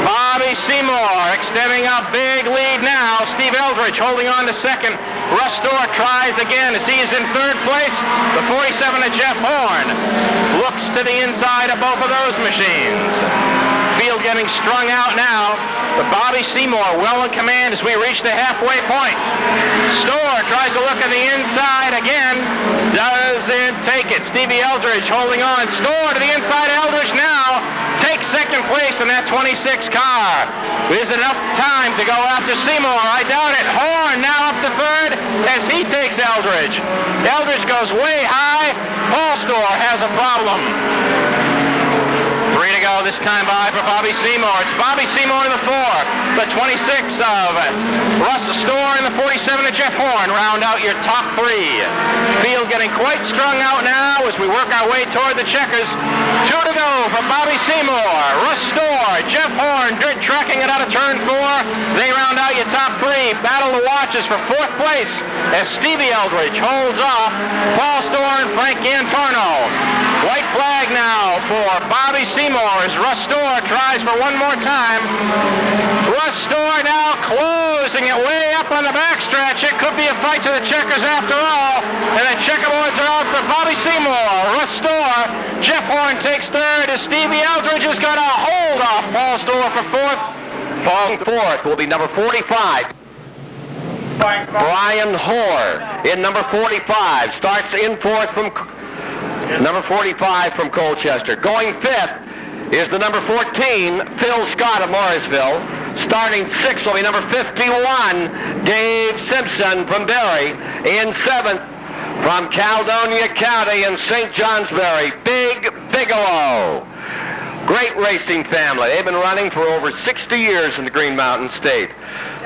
Speaker 8: Bobby Seymour extending a big lead now. Steve Eldridge holding on to second. Russ Storr tries again as he is in third place. The 47 of Jeff Horn looks to the inside of both of those machines. Field getting strung out now, but Bobby Seymour well in command as we reach the halfway point. Storr tries to look at the inside again. Doesn't take it. Stevie Eldridge holding on. Storr to the inside. Eldridge now takes second place in that 26 car. Is enough time to go after Seymour? I doubt it. Horn now up to third as he takes Eldridge. Eldridge goes way high. Paul Storr has a problem. 3 to go this time by for Bobby Seymour. It's Bobby Seymour in the 4. The 26 of Russ Storr and the 47 of Jeff Horn round out your top 3. Field getting quite strung out now as we work our way toward the checkers. 2 to go for Bobby Seymour. Russ Storr, Jeff Horn tracking it out of turn 4. They round out your top 3. Battle of the watches for 4th place as Stevie Eldridge holds off Paul Storr and Frank Antorno. White flag now for Bobby Seymour as Russ Storr tries for one more time. Russ Storr now closing it way up on the backstretch. It could be a fight to the checkers after all. And the checkerboards are out for Bobby Seymour. Russ Storr. Jeff Horn takes third as Stevie Eldridge has got a hold off Paul Storr for 4th.
Speaker 5: Paul 4th will be number 45. Brian Hoare in number 45. Starts in 4th from number 45 from Colchester. Going 5th is the number 14, Phil Scott of Morrisville. Starting 6th will be number 51, Dave Simpson from Barre. In 7th from Caledonia County and St. Johnsbury, Big Bigelow. Great racing family. They've been running for over 60 years in the Green Mountain State.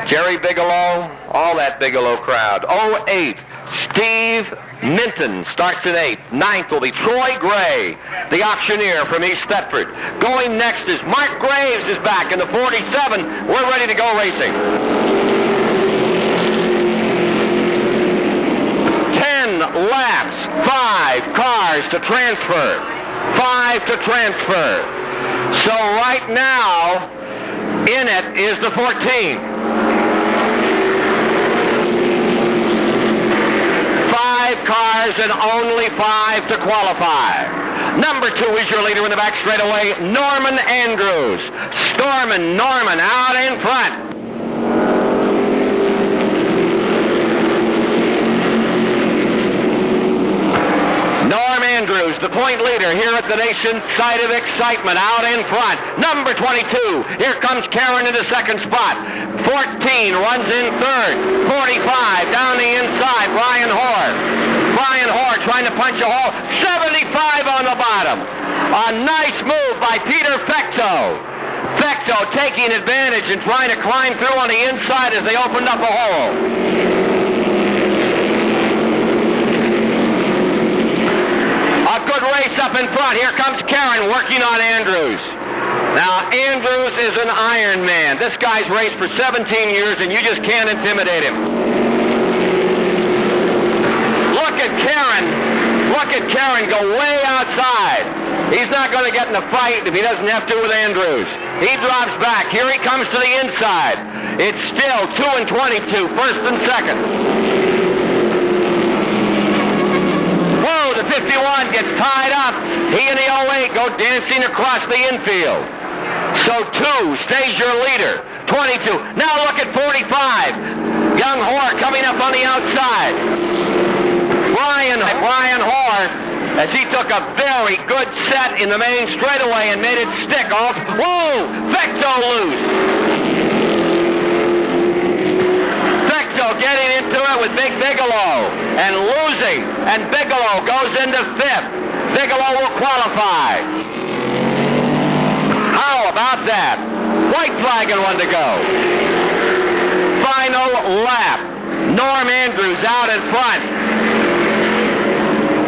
Speaker 5: Jerry Bigelow, all that Bigelow crowd. 08, Steve Minton starts in 8th. 9th will be Troy Gray, the auctioneer from East Thetford. Going next is Mark Graves is back in the 47. We're ready to go racing. 10 laps, 5, 5 cars to transfer. 5 to transfer. So right now, in it is the 14. 5 cars and only 5 to qualify. Number 2 is your leader in the back straightaway, Norman Andrews. Stormin' Norman out in front. Norm Andrews, the point leader here at the nation's site of excitement, out in front. Number 22, here comes Karen into second spot. 14 runs in third. 45 down the inside, Brian Hoare. Brian Hoare trying to punch a hole. 75 on the bottom. A nice move by Peter Fecto. Fecto taking advantage and trying to climb through on the inside as they opened up a hole. A good race up in front. Here comes Karen working on Andrews. Now, Andrews is an Iron Man. This guy's raced for 17 years, and you just can't intimidate him. Look at Karen. Look at Karen go way outside. He's not going to get in a fight if he doesn't have to with Andrews. He drops back. Here he comes to the inside. It's still 2 and 22, first and second. Whoa, the 51 gets tied up. He and the 08 go dancing across the infield. So 2 stays your leader. 22. Now look at 45. Young Hoare coming up on the outside. Brian Hoare, as he took a very good set in the main straightaway and made it stick off. Whoa! Fecto loose. Fecto getting into it with Big Bigelow and losing. And Bigelow goes into 5th. Bigelow will qualify. How about that? White flag and 1 to go. Final lap. Norm Andrews out in front.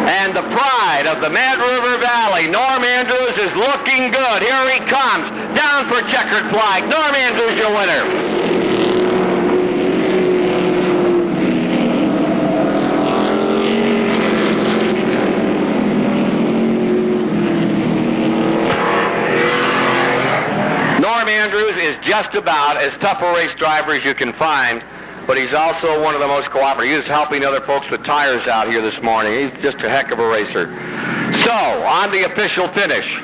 Speaker 5: And the pride of the Mad River Valley, Norm Andrews, is looking good. Here he comes. Down for checkered flag. Norm Andrews, your winner. Norm Andrews is just about as tough a race driver as you can find, but he's also one of the most cooperative. He's helping other folks with tires out here this morning. He's just a heck of a racer. So, on the official finish,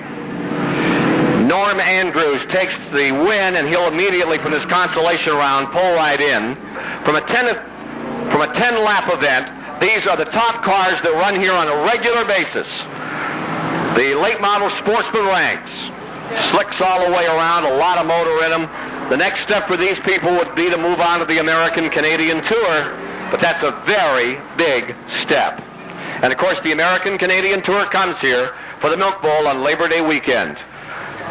Speaker 5: Norm Andrews takes the win, and he'll immediately, from this consolation round, pull right in. From a 10-lap event, these are the top cars that run here on a regular basis. The late model sportsman ranks. Slicks all the way around, a lot of motor in them. The next step for these people would be to move on to the American-Canadian Tour, but that's a very big step. And of course, the American-Canadian Tour comes here for the Milk Bowl on Labor Day weekend.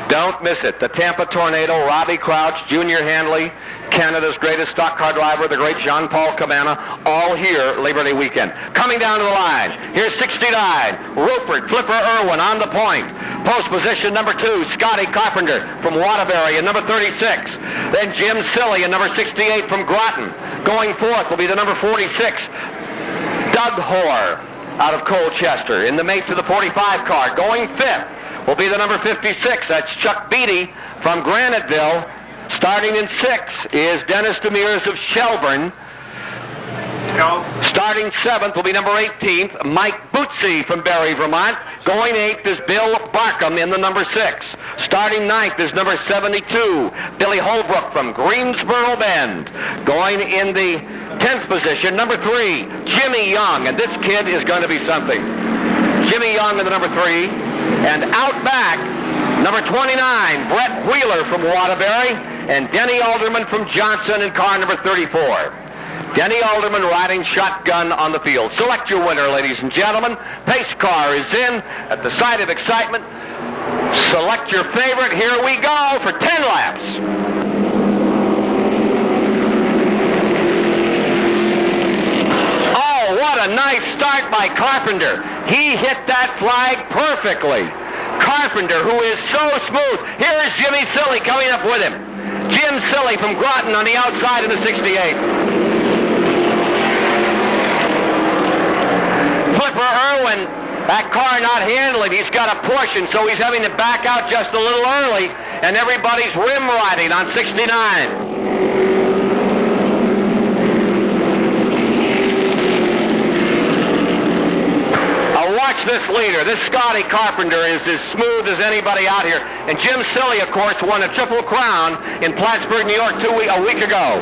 Speaker 5: Don't miss it. The Tampa Tornado, Robbie Crouch, Junior Handley, Canada's greatest stock car driver, the great Jean-Paul Cabana, all here Labor Day weekend. Coming down to the line, here's 69, Rupert Flipper Irwin on the point. Post position number 2, Scotty Carpenter from Waterbury, and number 36. Then Jim Silly and number 68 from Groton. Going fourth will be the number 46, Doug Hoare out of Colchester in the mate to the 45 car. Going fifth will be the number 56. That's Chuck Beatty from Graniteville. Starting in 6 is Dennis Demers of Shelburne. Starting 7th will be number 18th, Mike Bootsy from Barre, Vermont. Going 8th is Bill Barkham in the number 6. Starting 9th is number 72, Billy Holbrook from Greensboro Bend. Going in the 10th position, number 3, Jimmy Young, and this kid is going to be something. Jimmy Young in the number 3. And out back, number 29, Brett Wheeler from Waterbury, and Denny Alderman from Johnson in car number 34. Denny Alderman riding shotgun on the field. Select your winner, ladies and gentlemen. Pace car is in at the site of excitement. Select your favorite. Here we go for 10 laps. Oh, what a nice start by Carpenter. He hit that flag perfectly. Carpenter, who is so smooth. Here is Jimmy Silly coming up with him. Jim Silly from Groton on the outside in the 68. Flipper Irwin That car not handling, he's got to push, and so he's having to back out just a little early, and everybody's rim riding on 69. Watch this leader. This Scotty Carpenter is as smooth as anybody out here. And Jim Silly, of course, won a Triple Crown in Plattsburgh, New York a week ago.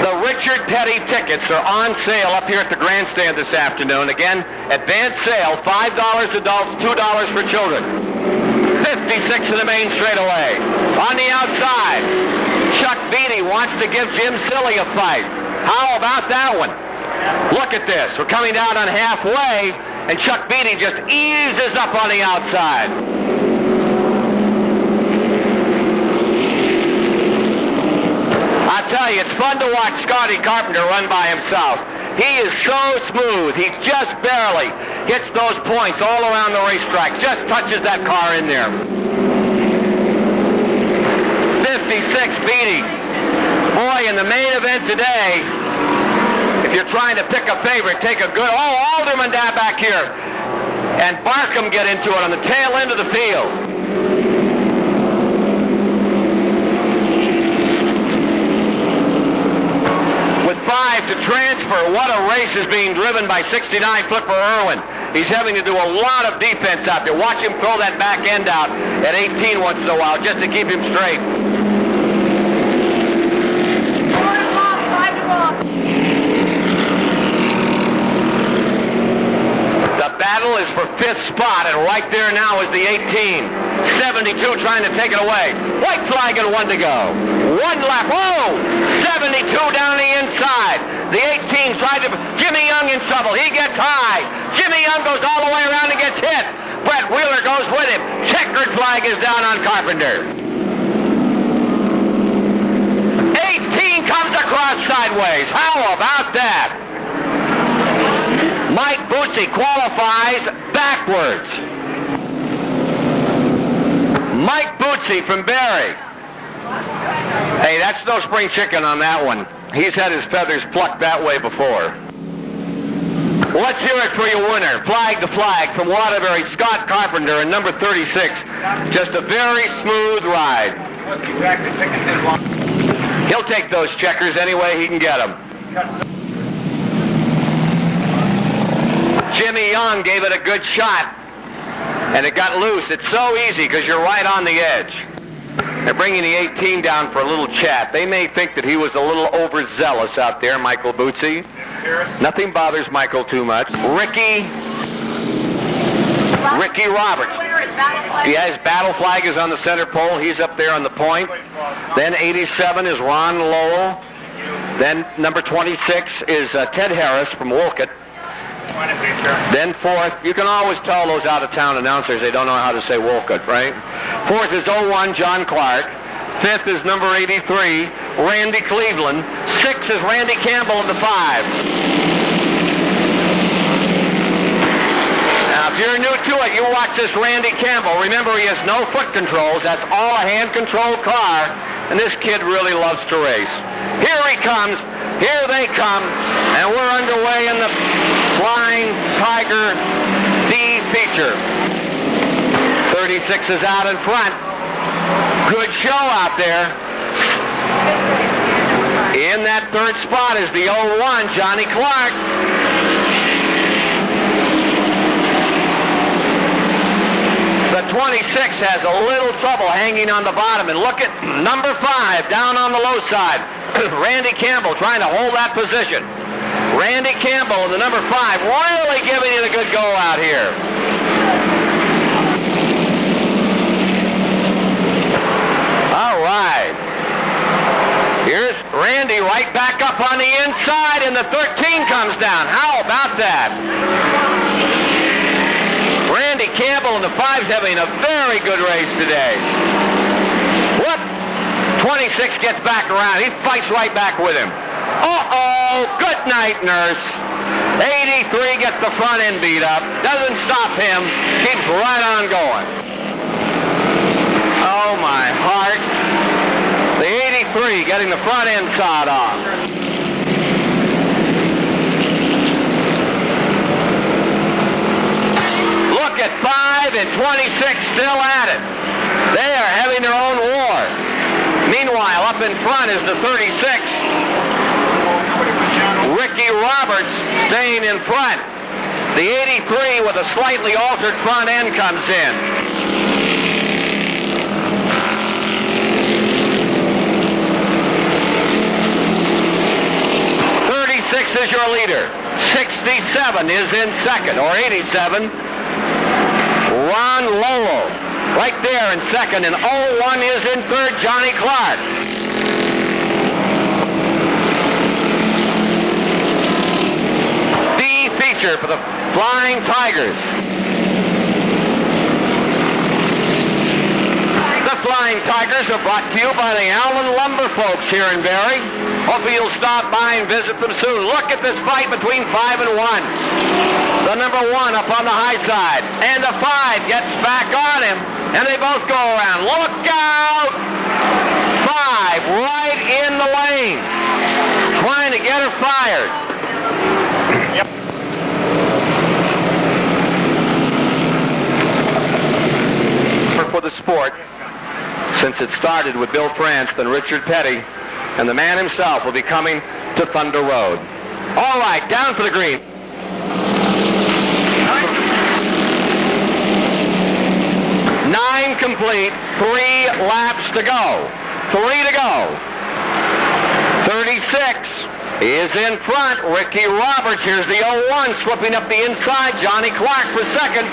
Speaker 5: The Richard Petty tickets are on sale up here at the grandstand this afternoon. Again, advance sale, $5 adults, $2 for children. 56 in the main straightaway. On the outside, Chuck Beatty wants to give Jim Silly a fight. How about that one? Look at this. We're coming down on halfway, and Chuck Beatty just eases up on the outside. I tell you, it's fun to watch Scotty Carpenter run by himself. He is so smooth. He just barely hits those points all around the racetrack. Just touches that car in there. 56 Beatty. Boy, in the main event today, if you're trying to pick a favorite, take a good... Oh, Alderman down back here. And Barkham get into it on the tail end of the field. With 5 to transfer, what a race is being driven by 69 Flipper Irwin. He's having to do a lot of defense out there. Watch him throw that back end out at 18 once in a while just to keep him straight. The battle is for 5th spot, and right there now is the 18. 72 trying to take it away. White flag and 1 to go. 1 lap. Whoa! 72 down the inside. The 18 tried to... Jimmy Young in trouble. He gets high. Jimmy Young goes all the way around and gets hit. Brett Wheeler goes with him. Checkered flag is down on Carpenter. 18 comes across sideways. How about that? Mike Bootsy qualifies backwards. Mike Bootsy from Barre. Hey, that's no spring chicken on that one. He's had his feathers plucked that way before. Let's hear it for your winner. Flag to flag from Waterbury, Scott Carpenter in number 36. Just a very smooth ride. He'll take those checkers any way he can get them. Jimmy Young gave it a good shot, and it got loose. It's so easy because you're right on the edge. They're bringing the 18 down for a little chat. They may think that he was a little overzealous out there, Michael Bootsy. Nothing bothers Michael too much. Ricky Roberts. Yeah, his battle flag is on the center pole. He's up there on the point. Then 87 is Ron Lowell. Then number 26 is Ted Harris from Wolcott. Then 4th, you can always tell those out-of-town announcers they don't know how to say Wolcott, right? 4th is 01, John Clark. 5th is number 83, Randy Cleveland. 6th is Randy Campbell in the 5. Now, if you're new to it, you watch this Randy Campbell. Remember, he has no foot controls. That's all a hand-controlled car, and this kid really loves to race. Here he comes. Here they come, and we're underway in the Flying Tiger D feature. 36 is out in front. Good show out there. In that 3rd spot is the 01, Johnny Clark. The 26 has a little trouble hanging on the bottom, and look at number 5 down on the low side. Randy Campbell trying to hold that position. Randy Campbell in the number 5 really giving it a good go out here. All right. Here's Randy right back up on the inside, and the 13 comes down. How about that? Randy Campbell in the 5's having a very good race today. Whoop! 26 gets back around. He fights right back with him. Uh-oh! Good night, nurse. 83 gets the front end beat up. Doesn't stop him. Keeps right on going. Oh, my heart. The 83 getting the front end sod off. Look at 5 and 26 still at it. They are having their own war. Meanwhile, up in front is the 36. Ricky Roberts staying in front. The 83 with a slightly altered front end comes in. 36 is your leader. 67 is in second, or 87. Ron Lowell right there in second, and 01 is in third, Johnny Clark. The feature for the Flying Tigers. The Flying Tigers are brought to you by the Allen Lumber folks here in Barre. Hopefully you'll stop by and visit them soon. Look at this fight between 5 and 1. The number 1 up on the high side. And the 5 gets back on him. And they both go around. Look out! 5 right in the lane. Trying to get her fired. For the sport, since it started with Bill France, then Richard Petty, and the man himself will be coming to Thunder Road. All right, down for the green. Nine complete, 3 laps to go. 3 to go. 36 is in front. Ricky Roberts, here's the 01, slipping up the inside. Johnny Clark for second.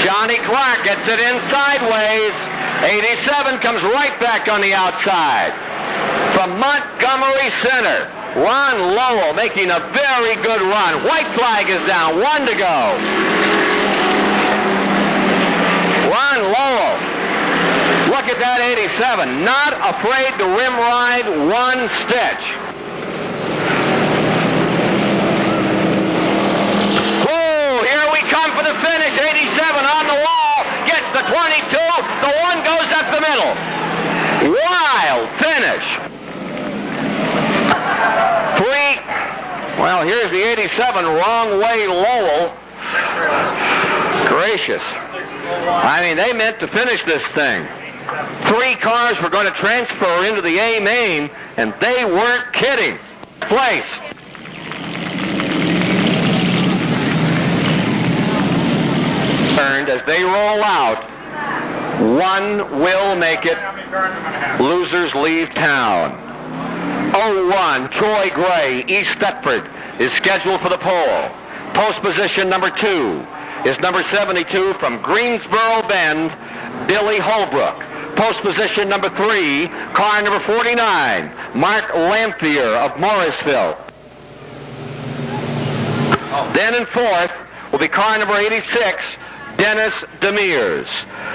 Speaker 5: Johnny Clark gets it in sideways. 87 comes right back on the outside. From Montgomery Center, Ron Lowell making a very good run. White flag is down, 1 to go. Ron Lowell, look at that 87, not afraid to rim ride one stitch. Oh, here we come for the finish. 87 on the wall, gets the 22, the 1 goes up the middle. Wild finish. 3, well, here's the 87, wrong way Lowell. Gracious. I mean, they meant to finish this thing. 3 cars were going to transfer into the A main, and they weren't kidding. Place. As they roll out, 1 will make it. Losers leave town. 01, Troy Gray, East Thetford, is scheduled for the pole. Post position number 2 is number 72 from Greensboro Bend, Billy Holbrook. Post position number 3, car number 49, Mark Lamphere of Morrisville. Then in 4th will be car number 86, Dennis Demers.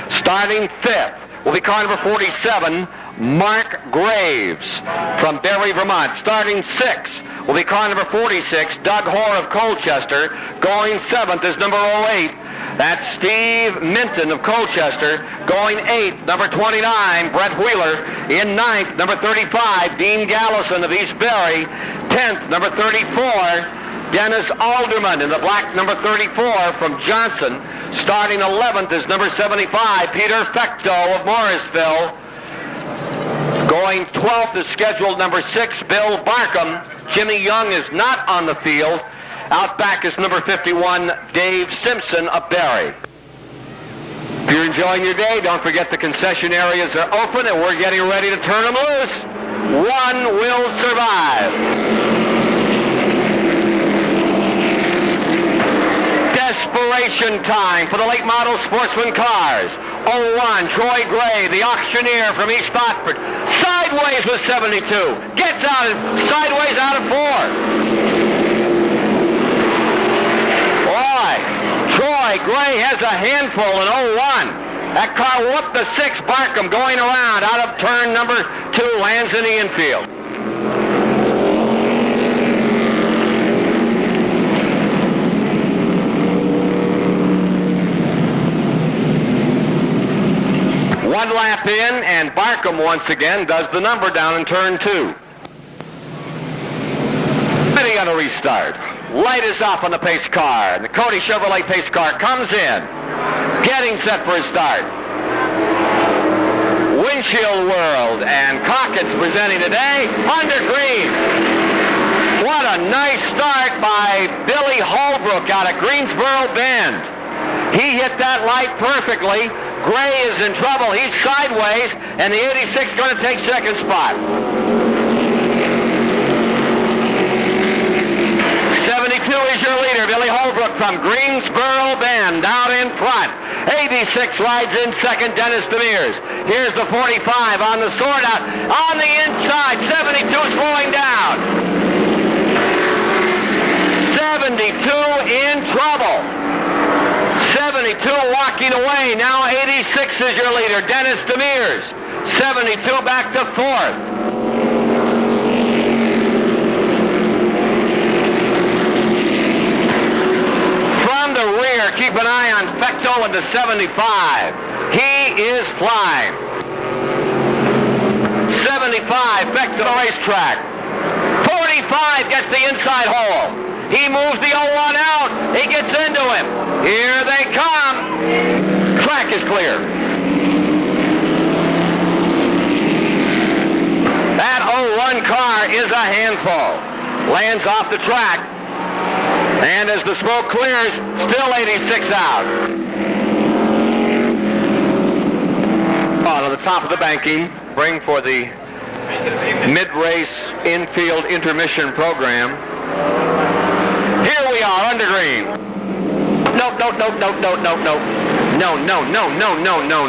Speaker 5: Starting 5th will be car number 47, Mark Graves from Barre, Vermont. Starting 6th will be car number 46, Doug Hoare of Colchester. Going 7th is number 08. That's Steve Minton of Colchester. Going 8th, number 29, Brett Wheeler. In 9th, number 35, Dean Gallison of East Barre. 10th, number 34, Dennis Alderman in the black number 34 from Johnson. Starting 11th is number 75, Peter Fecto of Morrisville. Going 12th is scheduled number 6, Bill Barkham. Jimmy Young is not on the field. Out back is number 51, Dave Simpson of Barre. If you're enjoying your day, don't forget the concession areas are open and we're getting ready to turn them loose. 1 will survive. Desperation time for the late model sportsman cars. 01, Troy Gray, the auctioneer from East Otford. Sideways with 72. Gets out of sideways out of 4. Boy, Troy Gray has a handful in 01. That car whooped the 6, Barkham going around out of turn number 2, lands in the infield. One lap in, and Barkham once again does the number down in turn 2. Ready on a restart. Light is off on the pace car, and the Cody Chevrolet pace car comes in, getting set for his start. Windshield World and Calkins presenting today under green. What a nice start by Billy Holbrook out of Greensboro Bend. He hit that light perfectly. Gray is in trouble. He's sideways, and the 86 going to take second spot. 72 is your leader, Billy Holbrook from Greensboro Bend, out in front. 86 rides in second, Dennis Demers. Here's the 45 on the sort out. On the inside, 72 slowing down. 72 in trouble. 72 walking away. Now 86 is your leader, Dennis Demers. 72 back to fourth. From the rear, keep an eye on Fecto in the 75. He is flying. 75, Fecto racetrack. 45 gets the inside hole. He moves the 01 out. He gets into him. Here they come. Track is clear. That 01 car is a handful. Lands off the track. And as the smoke clears, still 86 out. On the top of the banking, bring for the mid-race infield intermission program. Here we are, under green.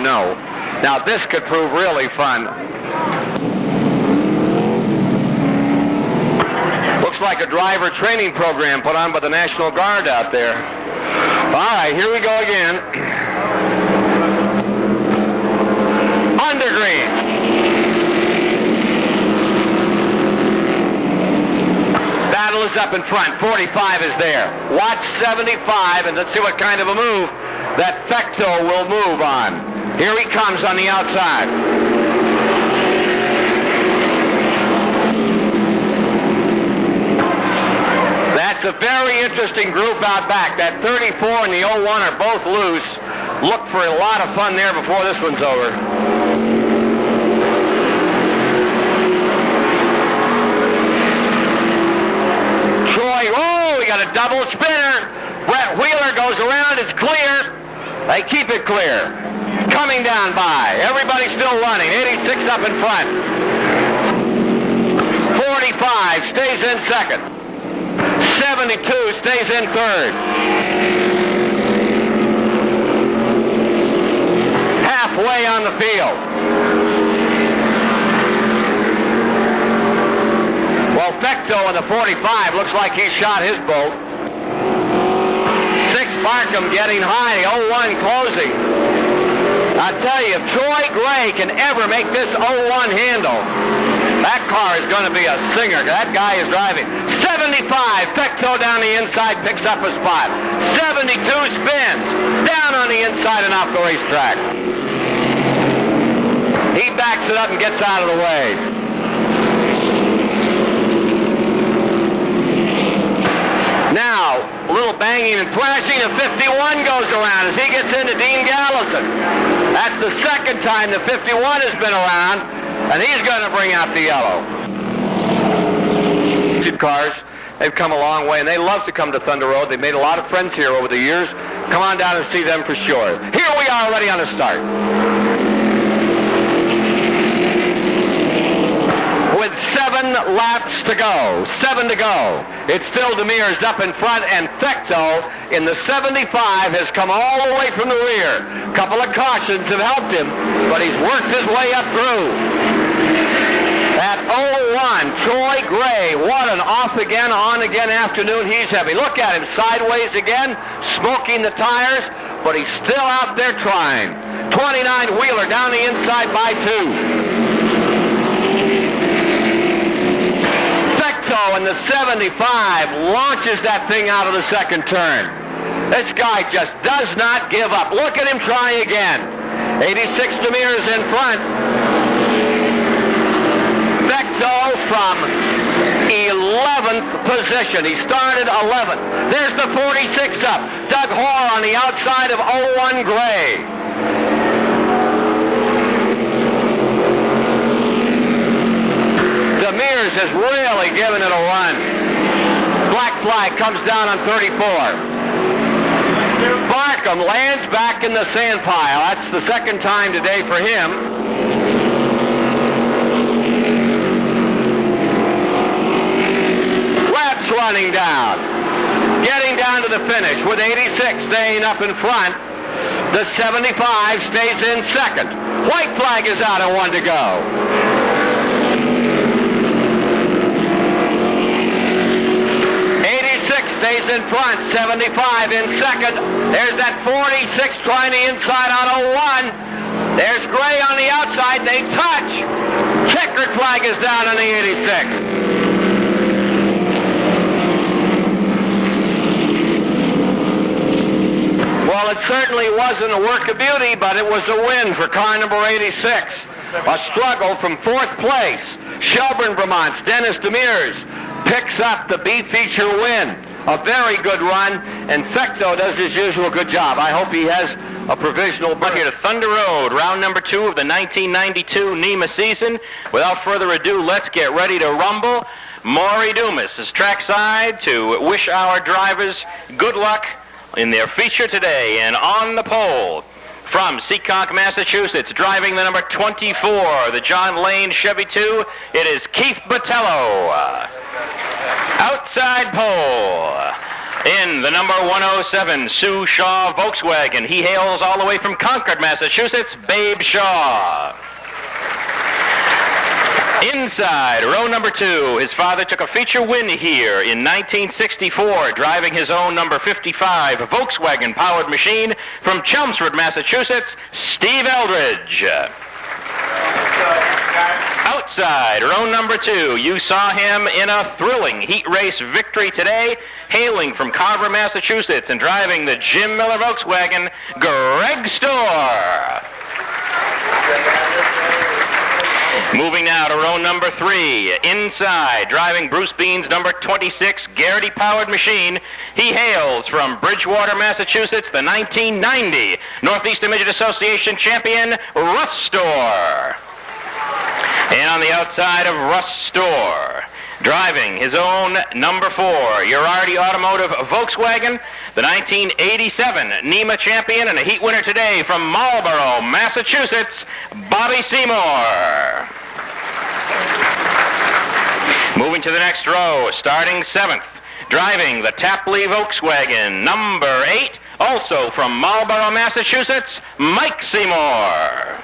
Speaker 5: No. Now this could prove really fun. Looks like a driver training program put on by the National Guard out there. All right, here we go again. Under green. Battle is up in front. 45 is there. Watch 75, and let's see what kind of a move that Fecto will move on. Here he comes on the outside. That's a very interesting group out back. That 34 and the 01 are both loose. Look for a lot of fun there before this one's over. Troy, oh, we got a double spinner. Brett Wheeler goes around, it's clear. They keep it clear. Coming down by. Everybody's still running. 86 up in front. 45 stays in second. 72 stays in third. Halfway on the field. Well, Fecto in the 45 looks like he shot his bolt. 6 Barkham getting high. 01 closing. I tell you, if Troy Gray can ever make this 01 handle, that car is going to be a singer. That guy is driving. 75, Fecto down the inside, picks up a spot. 72 spins, down on the inside and off the racetrack. He backs it up and gets out of the way. Now, a little banging and thrashing, and 51 goes around as he gets into Dean Gallison. That's the second time the 51 has been around, and he's going to bring out the yellow. Cars, they've come a long way, and they love to come to Thunder Road. They've made a lot of friends here over the years. Come on down and see them for sure. Here we are, ready on the start. With 7 laps to go, 7 to go. It's still Demers up in front, and Fecto in the 75 has come all the way from the rear. A couple of cautions have helped him, but he's worked his way up through. At 01, Troy Gray, what an off-again, on-again afternoon he's having. Look at him, sideways again, smoking the tires, but he's still out there trying. 29 Wheeler down the inside by 2. In the 75 launches that thing out of the second turn. This guy just does not give up. Look at him try again. 86 Demirs in front. Vecto from 11th position. He started 11th. There's the 46 up. Doug Hoare on the outside of 01 Gray. Demirs has really given it a run. Black flag comes down on 34. Barkham lands back in the sand pile. That's the second time today for him. Webb's running down. Getting down to the finish with 86 staying up in front. The 75 stays in second. White flag is out and 1 to go. 86 stays in front, 75 in second. There's that 46 trying the inside on 01. There's Gray on the outside. They touch. Checkered flag is down on the 86. Well, it certainly wasn't a work of beauty, but it was a win for car number 86. A struggle from 4th place. Shelburne, Vermont's Dennis Demirs picks up the B feature win. A very good run, and Fecto does his usual good job. I hope he has a provisional berth.
Speaker 8: Here to Thunder Road, round number 2 of the 1992 NEMA season. Without further ado, let's get ready to rumble. Maury Dumas is trackside to wish our drivers good luck in their feature today. And on the pole, from Seekonk, Massachusetts, driving the number 24, the John Lane Chevy 2, it is Keith Botello. Outside pole, in the number 107, Sue Shaw Volkswagen. He hails all the way from Concord, Massachusetts, Babe Shaw. Inside, row number 2, his father took a feature win here in 1964, driving his own number 55 Volkswagen-powered machine from Chelmsford, Massachusetts, Steve Eldridge. Outside, row number 2, you saw him in a thrilling heat race victory today, hailing from Carver, Massachusetts, and driving the Jim Miller Volkswagen, Greg Storr. Moving now to row number 3, inside, driving Bruce Bean's number 26 Garrity-powered machine. He hails from Bridgewater, Massachusetts, the 1990 Northeastern Midget Association champion, Russ Storr. And on the outside of Russ Storr, driving his own number 4 Girardi Automotive Volkswagen, the 1987 NEMA champion and a heat winner today from Marlborough, Massachusetts, Bobby Seymour. Moving to the next row, starting 7th, driving the Tapley Volkswagen, number 8, also from Marlborough, Massachusetts, Mike Seymour.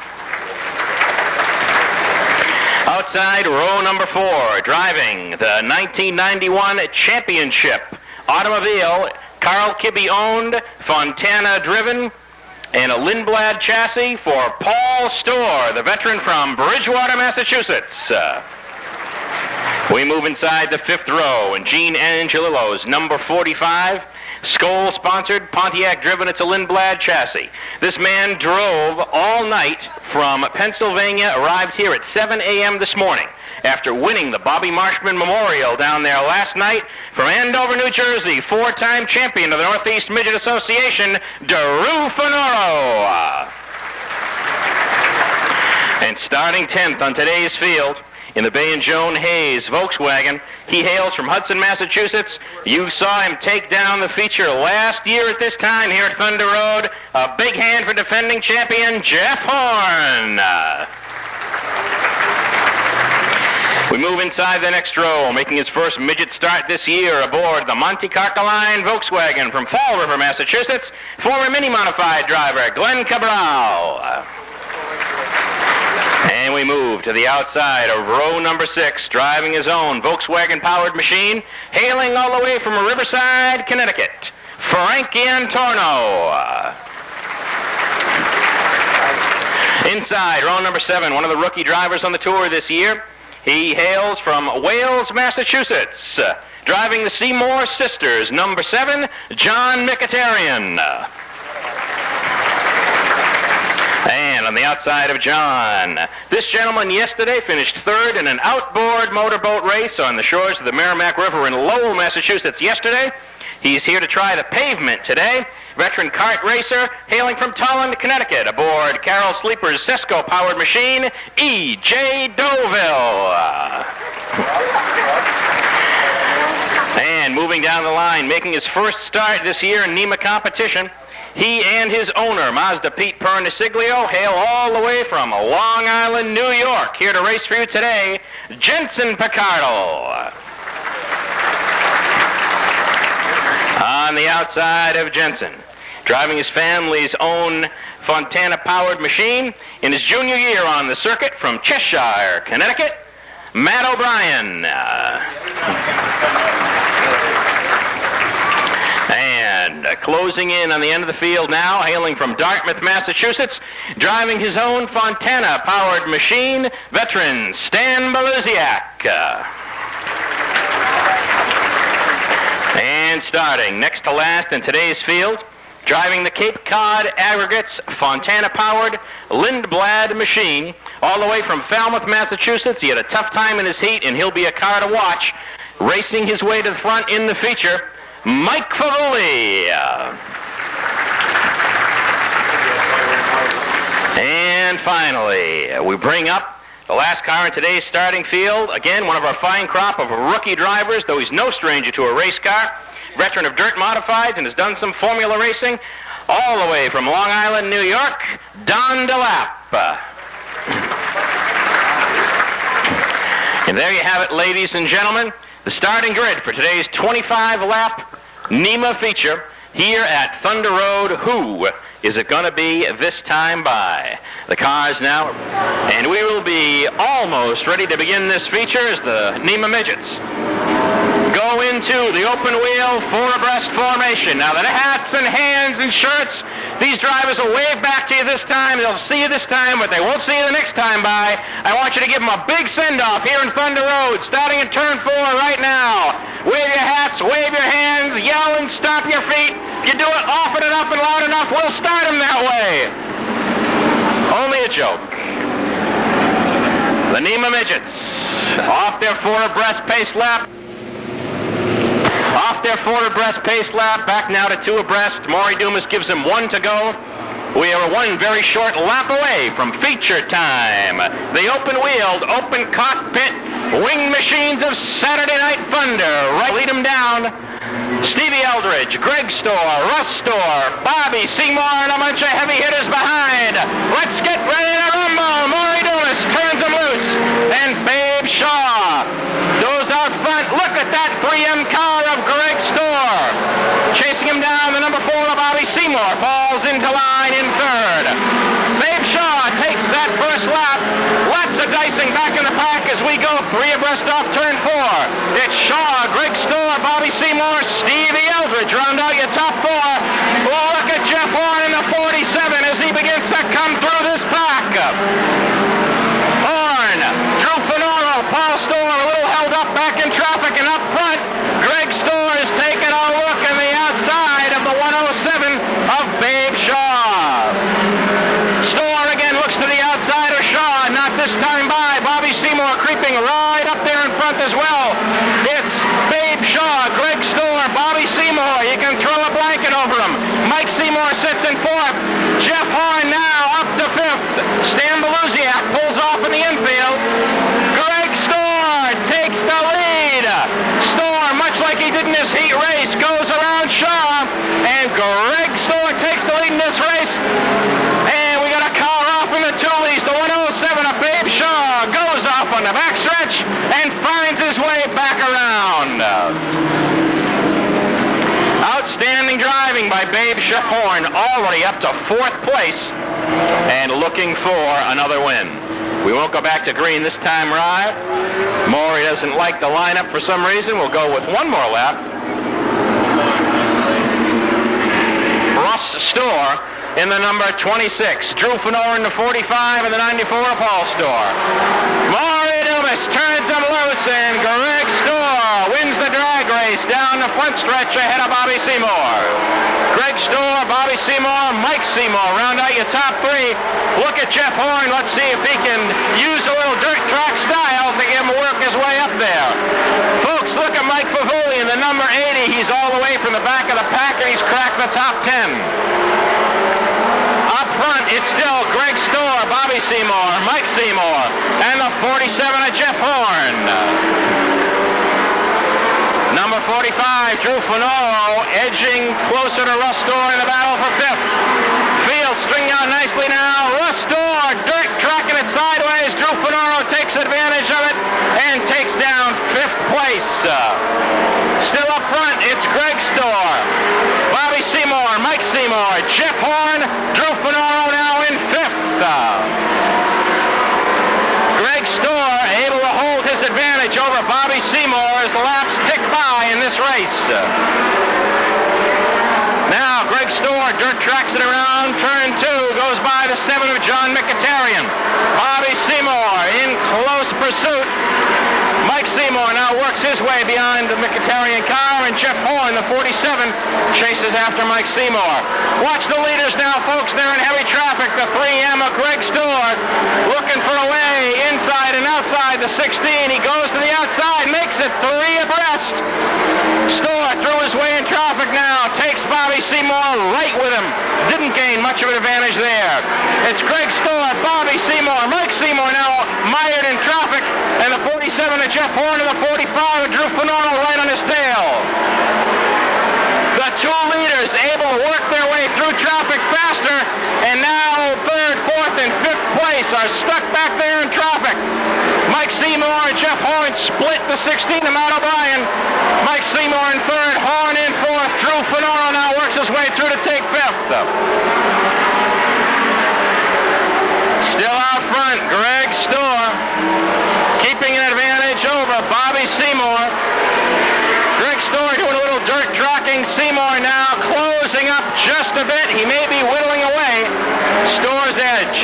Speaker 8: Outside, row number 4, driving the 1991 championship automobile, Carl Kibbe owned, Fontana driven, and a Lindblad chassis for Paul Storr, the veteran from Bridgewater, Massachusetts. We move inside the 5th row, and Gene Angelillo's number 45, Skoll-sponsored, Pontiac-driven, it's a Lindblad chassis. This man drove all night from Pennsylvania, arrived here at 7 a.m. this morning after winning the Bobby Marshman Memorial down there last night from Andover, New Jersey, 4-time champion of the Northeast Midget Association, Daru Finoro. And starting 10th on today's field, in the Bay and Joan Hayes Volkswagen, he hails from Hudson, Massachusetts. You saw him take down the feature last year at this time here at Thunder Road. A big hand for defending champion Jeff Horn. We move inside the next row, making his first midget start this year aboard the Monte Carlo Volkswagen from Fall River, Massachusetts, former mini-modified driver Glenn Cabral. And we move to the outside of row number 6, driving his own Volkswagen-powered machine, hailing all the way from Riverside, Connecticut, Frankie Antorno. Inside, row number 7, one of the rookie drivers on the tour this year. He hails from Wales, Massachusetts, driving the Seymour Sisters, number 7, John Mkhitaryan. And the outside of John. This gentleman yesterday finished third in an outboard motorboat race on the shores of the Merrimack River in Lowell, Massachusetts yesterday. He's here to try the pavement today. Veteran kart racer hailing from Tolland, Connecticut, aboard Carol Sleeper's Sesco-powered machine, E.J. Deauville. And moving down the line, making his first start this year in NEMA competition, he and his owner, Mazda Pete Perniciglio, hail all the way from Long Island, New York, here to race for you today, Jensen Picardo. On the outside of Jensen, driving his family's own Fontana-powered machine in his junior year on the circuit from Cheshire, Connecticut, Matt O'Brien. And closing in on the end of the field now, hailing from Dartmouth, Massachusetts, driving his own Fontana-powered machine, veteran Stan Beluziak. And starting next to last in today's field, driving the Cape Cod Aggregates Fontana-powered Lindblad machine all the way from Falmouth, Massachusetts. He had a tough time in his heat, and he'll be a car to watch. Racing his way to the front in the feature, Mike Favuli. And finally, we bring up the last car in today's starting field. Again, one of our fine crop of rookie drivers, though he's no stranger to a race car. Veteran of dirt modifieds and has done some formula racing. All the way from Long Island, New York, Don DeLapp. And there you have it, ladies and gentlemen. The starting grid for today's 25-lap NEMA feature here at Thunder Road. Who is it going to be this time by? The cars now, and we will be almost ready to begin this feature as the NEMA Midgets go into the open wheel four abreast formation. Now the hats and hands and shirts, these drivers will wave back to you this time. They'll see you this time, but they won't see you the next time by. I want you to give them a big send-off here in Thunder Road, starting in turn 4 right now. Wave your hats, wave your hands, yell and stomp your feet. You do it often enough and loud enough, we'll start them that way. Only a joke. The NEMA Midgets off their four abreast pace lap. Off their four abreast pace lap, back now to two abreast. Maury Dumas gives him one to go. We are one very short lap away from feature time. The open-wheeled, open cockpit, wing machines of Saturday Night Thunder. Right, lead them down. Stevie Eldridge, Greg Storr, Russ Storr, Bobby Seymour, and a bunch of heavy hitters behind. Let's get ready to rumble. Maury Dumas turns them loose. And Babe Shaw goes out front. Look at that 3M car of Greg Storr. Chasing him down, the number 4 of Bobby Seymour falls into line in third. Babe Shaw takes that first lap. Lots of dicing back in the pack as we go 3 abreast off turn 4. It's Shaw, Greg Storr, Bobby Seymour, Stevie Eldridge round out your top 4. Oh, look at Jeff Horn in the 47 as he begins to come through this pack. Horn, Drew Finoro, Paul Storr a little held up back in traffic, and up front, Greg Storr is taking a look in the outside of the 107 of Babe Shaw. Storr again looks to the outside of Shaw, not this time by. Bobby Seymour creeping right up there in front as well. It's Babe Shaw, Greg Storr, Bobby Seymour. You can throw a blanket over him. Mike Seymour sits in 4th. Jeff Horn now up to 5th. Stan Beluziak pulls off in the infield. Greg Storr takes the lead. Storr, much like he did in his heat race, goes around Shaw, and Greg Storr takes the lead in this race. And we got a car off in the Toolies. The 107 of Babe Shaw goes off on the backstretch and finds his way back around. Outstanding driving by Babe Chef Horn, already up to 4th place and looking for another win. We won't go back to green this time, Rye. Maury doesn't like the lineup for some reason. We'll go with one more lap. Russ Storr in the number 26. Drew Finor in the 45 and the 94 of Paul Storr. Maury Dumas Thomas turns him loose, and Greg Storr wins the drag race down the front stretch ahead of Bobby Seymour. Greg Storr, Bobby Seymour, Mike Seymour round out your top three. Look at Jeff Horn. Let's see if he can use a little dirt track style to get him work his way up there. Folks, look at Mike Favuli in the number 80. He's all the way from the back of the pack, and he's cracked the top 10. Up front, it's still Greg Storr, Bobby Seymour, Mike Seymour, and the 47 of Jeff Horn. Number 45, Drew Finoro, edging closer to Russ Storr in the battle for fifth. Field stringing out nicely now. Russ Storr, dirt tracking it sideways. Drew Finoro takes advantage of it and takes down fifth place. Still up front, it's Greg Storr, Bobby Seymour, Mike Seymour, Jeff Horn, Drew Finoro now in fifth. Greg Storr able to hold his advantage over Bobby Seymour as the laps tick by in this race. Now Greg Storr dirt tracks it around turn 2, goes by the 7 of John Mkhitaryan. Bobby Seymour in close pursuit. Mike Seymour now works his way beyond the Mkhitaryan car, and Jeff Horn, the 47, chases after Mike Seymour. Watch the leaders now, folks. They're in heavy traffic. The 3M of Greg Storr looking for a way inside and outside the 16. He goes to the outside, makes it 3 abreast. Storr threw his way in traffic now, takes Bobby Seymour right with him. Didn't gain much of an advantage there. It's Greg Storr, Bobby Seymour, Mike Seymour now mired in traffic, and the 47 of Jeff Horn and the 45 of Drew Finoro right on his tail. The two leaders able to work their way through traffic faster, and now third, fourth, and fifth place are stuck back there in traffic. Mike Seymour and Jeff Horn split the 16 to Matt O'Brien. Mike Seymour in third, Horn in fourth. Drew Finoro now works his way through to take fifth. Still out front, Greg Storr keeping an advantage over Bobby Seymour. Greg Storr doing a little dirt tracking. Seymour now closing up just a bit. He may be whittling away Storr's edge.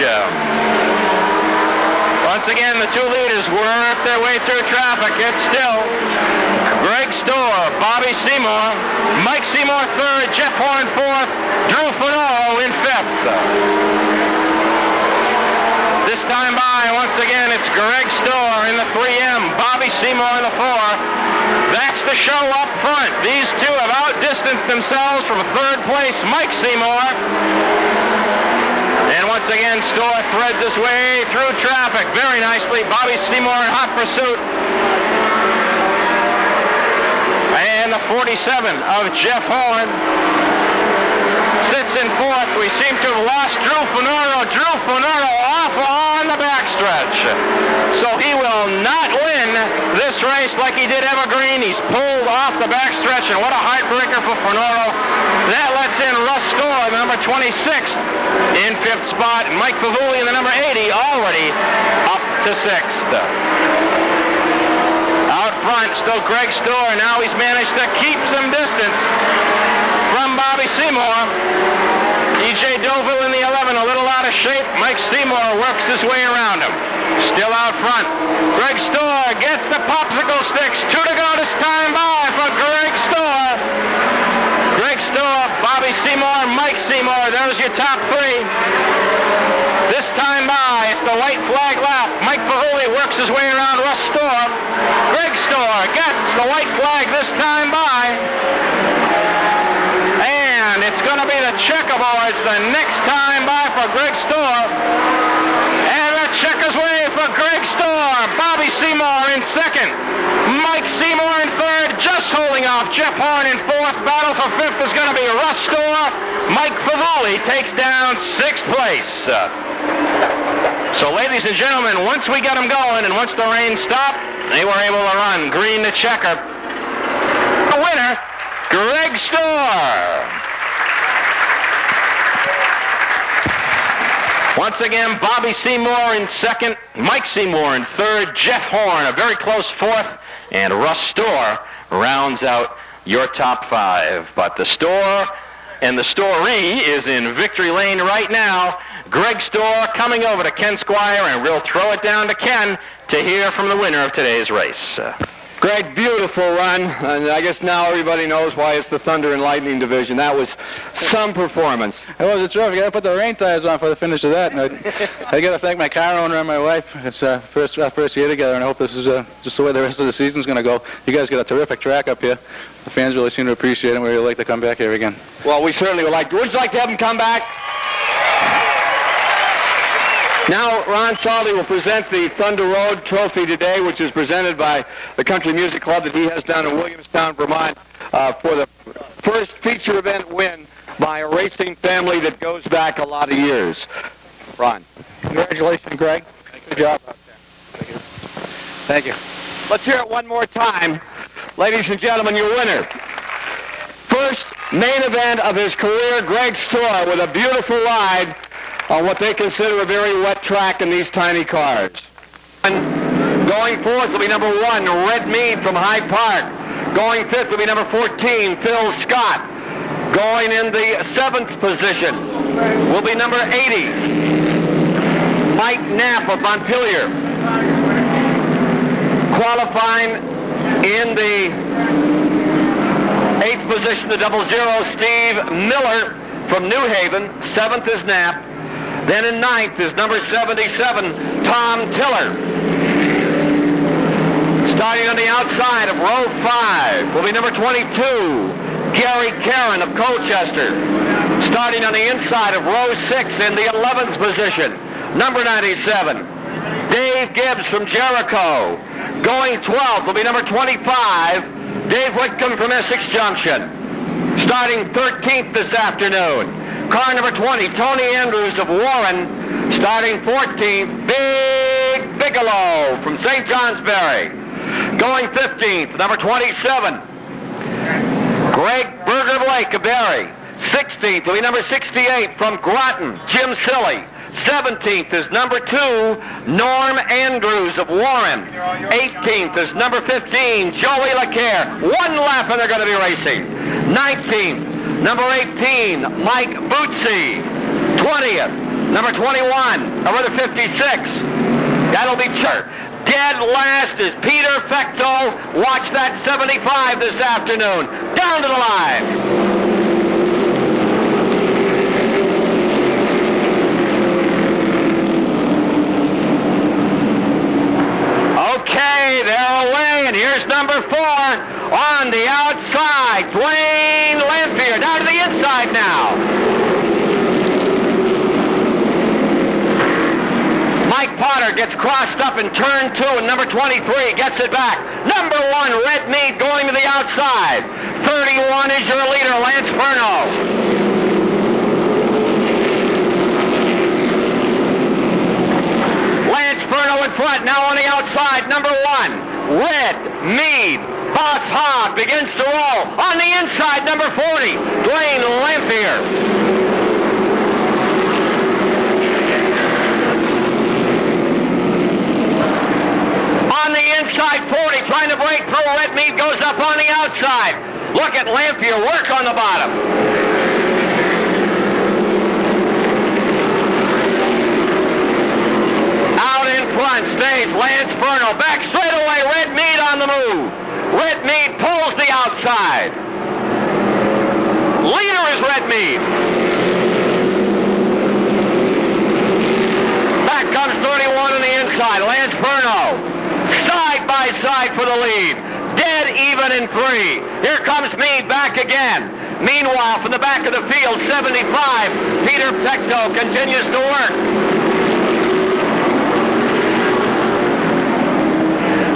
Speaker 8: Once again, the two leaders work their way through traffic. It's still Greg Storr, Bobby Seymour, Mike Seymour third, Jeff Horn fourth, Drew Finoro in fifth. This time by, once again, it's Greg Storr in the 3M, Bobby Seymour in the 4. That's the show up front. These two have outdistanced themselves from third place, Mike Seymour. And once again, Storr threads his way through traffic very nicely. Bobby Seymour in hot pursuit. And the 47 of Jeff Horn sits in fourth. We seem to have lost Drew Finoro. Drew Finoro off on the backstretch. So he will not win this race like he did Evergreen. He's pulled off the backstretch, and what a heartbreaker for Finoro. That lets in Russ Storr, the number 26th, in fifth spot, and Mike Favuli in the number 80, already up to sixth. Out front, still Greg Storr. Now he's managed to keep some distance from Bobby Seymour. E.J. Deauville in the 11, a little out of shape. Mike Seymour works his way around him. Still out front. Greg Storr gets the popsicle sticks. 2 to go this time by for Greg Storr. Greg Storr, Bobby Seymour, Mike Seymour. There's your top three. This time by, it's the white flag lap. Mike Favuli works his way around Russ Storr. Greg Storr gets the white flag this time by. And it's going to be the checkerboards the next time by for Greg Storr. And the checkers way for Greg Storr. Bobby Seymour in second. Mike Seymour in third, just holding off Jeff Horn in fourth. Battle for fifth is going to be Russ Storr. Mike Favuli takes down sixth place. So, ladies and gentlemen, once we got them going and once the rain stopped, they were able to run green to checker. The winner, Greg Storr. Once again, Bobby Seymour in second, Mike Seymour in third, Jeff Horn a very close fourth, and Russ Storr rounds out your top five. But the Storr and the Storree is in victory lane right now. Greg Storr coming over to Ken Squire, and we'll throw it down to Ken to hear from the winner of today's race.
Speaker 1: Greg, beautiful run, and I guess now everybody knows why it's the Thunder and Lightning division. That was some performance.
Speaker 9: It was. It's rough. You got to put the rain tires on for the finish of that. And I got to thank my car owner and my wife. It's our first year together, and I hope this is just the way the rest of the season's going to go. You guys got a terrific track up here. The fans really seem to appreciate it, and we'd really like to come back here again.
Speaker 1: Well, we certainly would like. Would you like to have him come back? Now, Ron Salty will present the Thunder Road Trophy today, which is presented by the Country Music Club that he has down in Williamstown, Vermont, for the first feature event win by a racing family that goes back a lot of years. Ron.
Speaker 9: Congratulations, Greg. Good job out there. Thank you.
Speaker 1: Let's hear it one more time. Ladies and gentlemen, your winner. First main event of his career, Greg Storr, with a beautiful ride on what they consider a very wet track in these tiny cars. And going fourth will be number 1, Red Mead from Hyde Park. Going fifth will be number 14, Phil Scott. Going in the 7th position will be number 80, Mike Knapp of Montpelier. Qualifying in the 8th position, the 00, Steve Miller from New Haven. 7th is Knapp. Then in 9th is number 77, Tom Tiller. Starting on the outside of row 5 will be number 22, Gary Caron of Colchester. Starting on the inside of row 6 in the 11th position, number 97, Dave Gibbs from Jericho. Going 12th will be number 25, Dave Whitcomb from Essex Junction. Starting 13th this afternoon, car number 20, Tony Andrews of Warren. Starting 14th, Big Bigelow from St. Johnsbury. Going 15th, number 27, Greg Berger Blake of Barre. 16th will be number 68 from Groton, Jim Silly. 17th is number 2, Norm Andrews of Warren. 18th is number 15, Joey LeCaire. 1 lap and they're going to be racing. 19th, number 18, Mike Bootsy. 20th, number 21, number 56. That'll be Church. Dead last is Peter Fecto. Watch that 75 this afternoon. Down to the line. Okay, they're away, and here's number 4 on the outside. Dwayne Lampier down to the inside now. Mike Potter gets crossed up in turn 2, and number 23 gets it back. Number 1, Red Mead going to the outside. 31 is your leader, Lance Furno. Lance Furno in front, now on the outside. Number 1, Red Mead. Boss Hogg begins to roll. On the inside, number 40, Dwayne Lampier. On the inside, 40, trying to break through. Red Mead goes up on the outside. Look at Lampier work on the bottom. Out in front stays Lance Furno. Back straight away, Red Mead on the move. Red Mead pulls the outside. Leader is Red Mead. Back comes 31 on the inside. Lance Furno. Side by side for the lead. Dead even in 3. Here comes Mead back again. Meanwhile, from the back of the field, 75, Peter Fecto continues to work.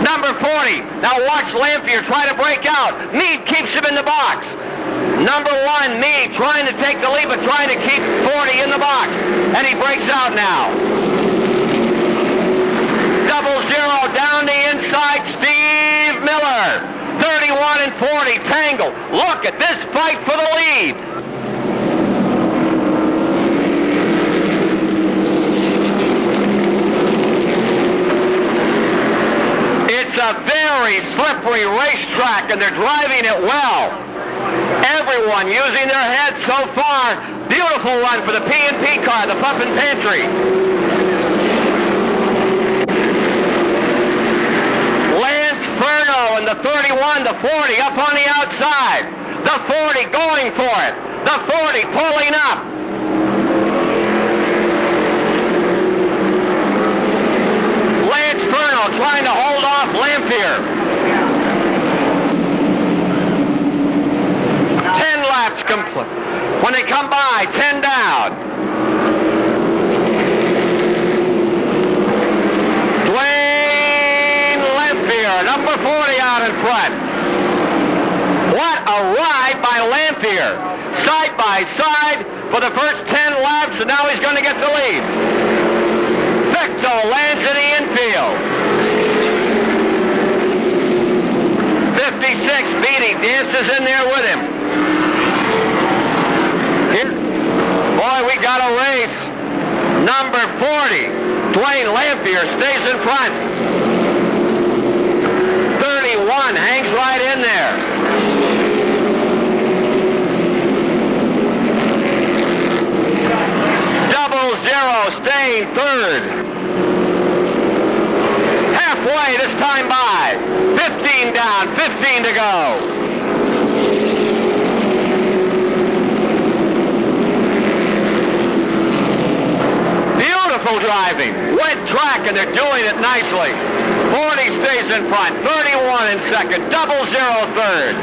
Speaker 1: Number 40. Now watch Lampier try to break out. Mead keeps him in the box. Number 1, Mead trying to take the lead, but trying to keep 40 in the box. And he breaks out now. 00 down the inside, Steve Miller. 31 and 40, tangle. Look at this fight for the lead. It's a very slippery racetrack, and they're driving it well.
Speaker 5: Everyone using their heads so far. Beautiful run for the P&P car, the Pump and Pantry. Lance Furno in the 31, the 40 up on the outside. The 40 going for it. The 40 pulling up. Lance Furno trying to hold off Lamphere. 10 laps complete. When they come by, 10 down. Dwayne Lamphere, number 40 out in front. What a ride by Lamphere. Side by side for the first 10 laps, and now he's going to get the lead. Victo lands in the infield. 56, Beatty dances in there with him. Here, boy, we got a race. Number 40, Dwayne Lamphere stays in front. 31 hangs right in there. 00 staying third. Halfway this time by. 15 down, 15 to go. Beautiful driving. Wet track, and they're doing it nicely. 40 stays in front. 31 in second. 00 third.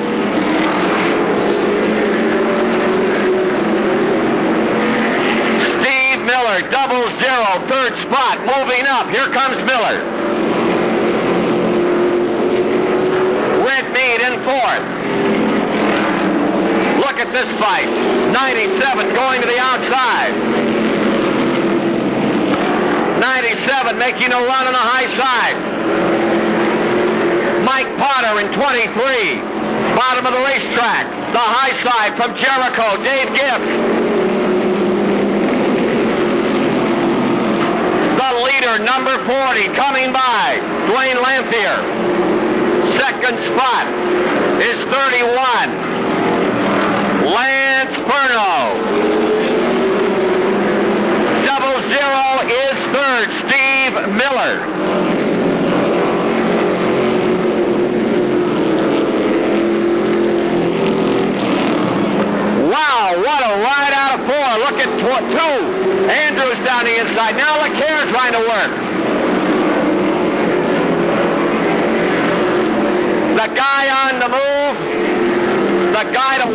Speaker 5: Steve Miller, 00 third spot. Moving up. Here comes Miller. Red Mead in fourth. Look at this fight. 97 going to the outside. 97 making a run on the high side. Mike Potter in 23. Bottom of the racetrack. The high side from Jericho. Dave Gibbs. The leader, number 40, coming by. Dwayne Lamphere. Second spot is 31. Lance Furno. 00 is third, Steve Miller. Wow, what a ride out of four. Look at two. Andrews down the inside. Now LeClaire trying to work. The guy on the move. The guy to...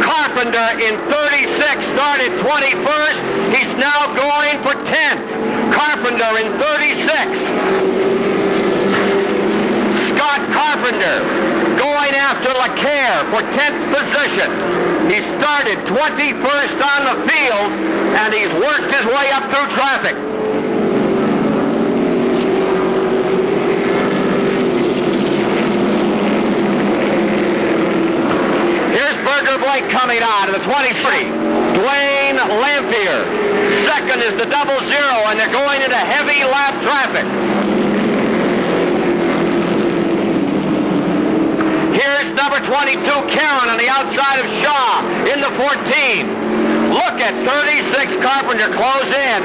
Speaker 5: Carpenter in 36 started 21st. He's now going for 10th. Carpenter in 36. Scott Carpenter going after LeClaire for 10th position. He started 21st on the field, and he's worked his way up through traffic. Here's Burger Blake coming on in the 23. Dwayne Lamphere. Second is the 00, and they're going into heavy lap traffic. Here's number 22, Karen, on the outside of Shaw in the 14. Look at 36, Carpenter close in.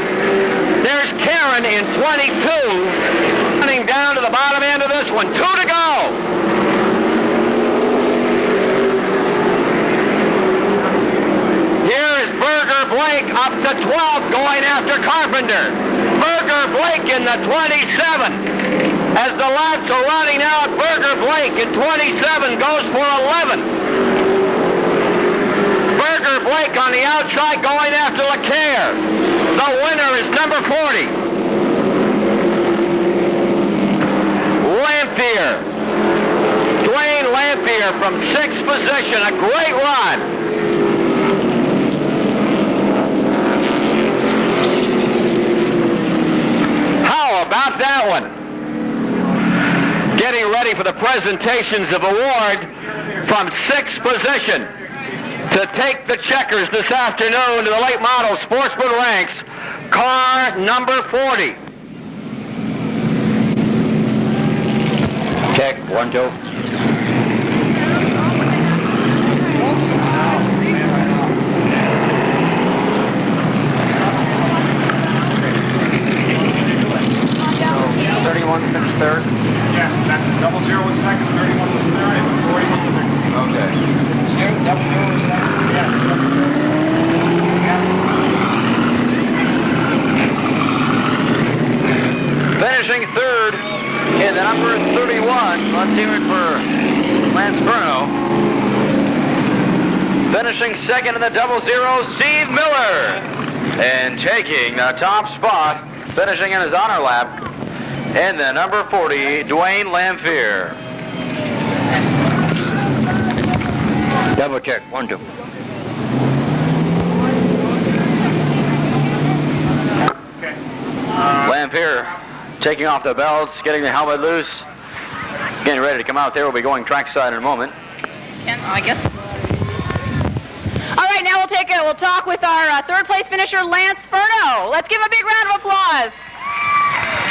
Speaker 5: There's Karen in 22, running down to the bottom end of this one. 2 to go. Here is Burger Blake up to 12th, going after Carpenter. Burger Blake in the 27. As the laps are running out, Burger Blake in 27 goes for 11th. Burger Blake on the outside going after LeClaire. The winner is number 40. Lamphere. Dwayne Lamphere from 6th position. A great run. How about that one? Getting ready for the presentations of award from 6th position to take the checkers this afternoon to the late model sportsman ranks, car number 40. Check, 1, 2.
Speaker 6: Third.
Speaker 4: Yeah, that's 00 was second, 31 was third, and 41 was third.
Speaker 6: Okay. Finishing third in the number 31. Let's hear it for Lance Furno. Finishing second in the 00, Steve Miller. And taking the top spot, finishing in his honor lap, in the number 40, Dwayne Lamphere.
Speaker 5: Double check, 1, 2.
Speaker 6: Lamphere taking off the belts, getting the helmet loose, getting ready to come out there. We'll be going trackside in a moment.
Speaker 7: I guess. All right, now we'll talk with our third place finisher, Lance Furno. Let's give him a big round of applause.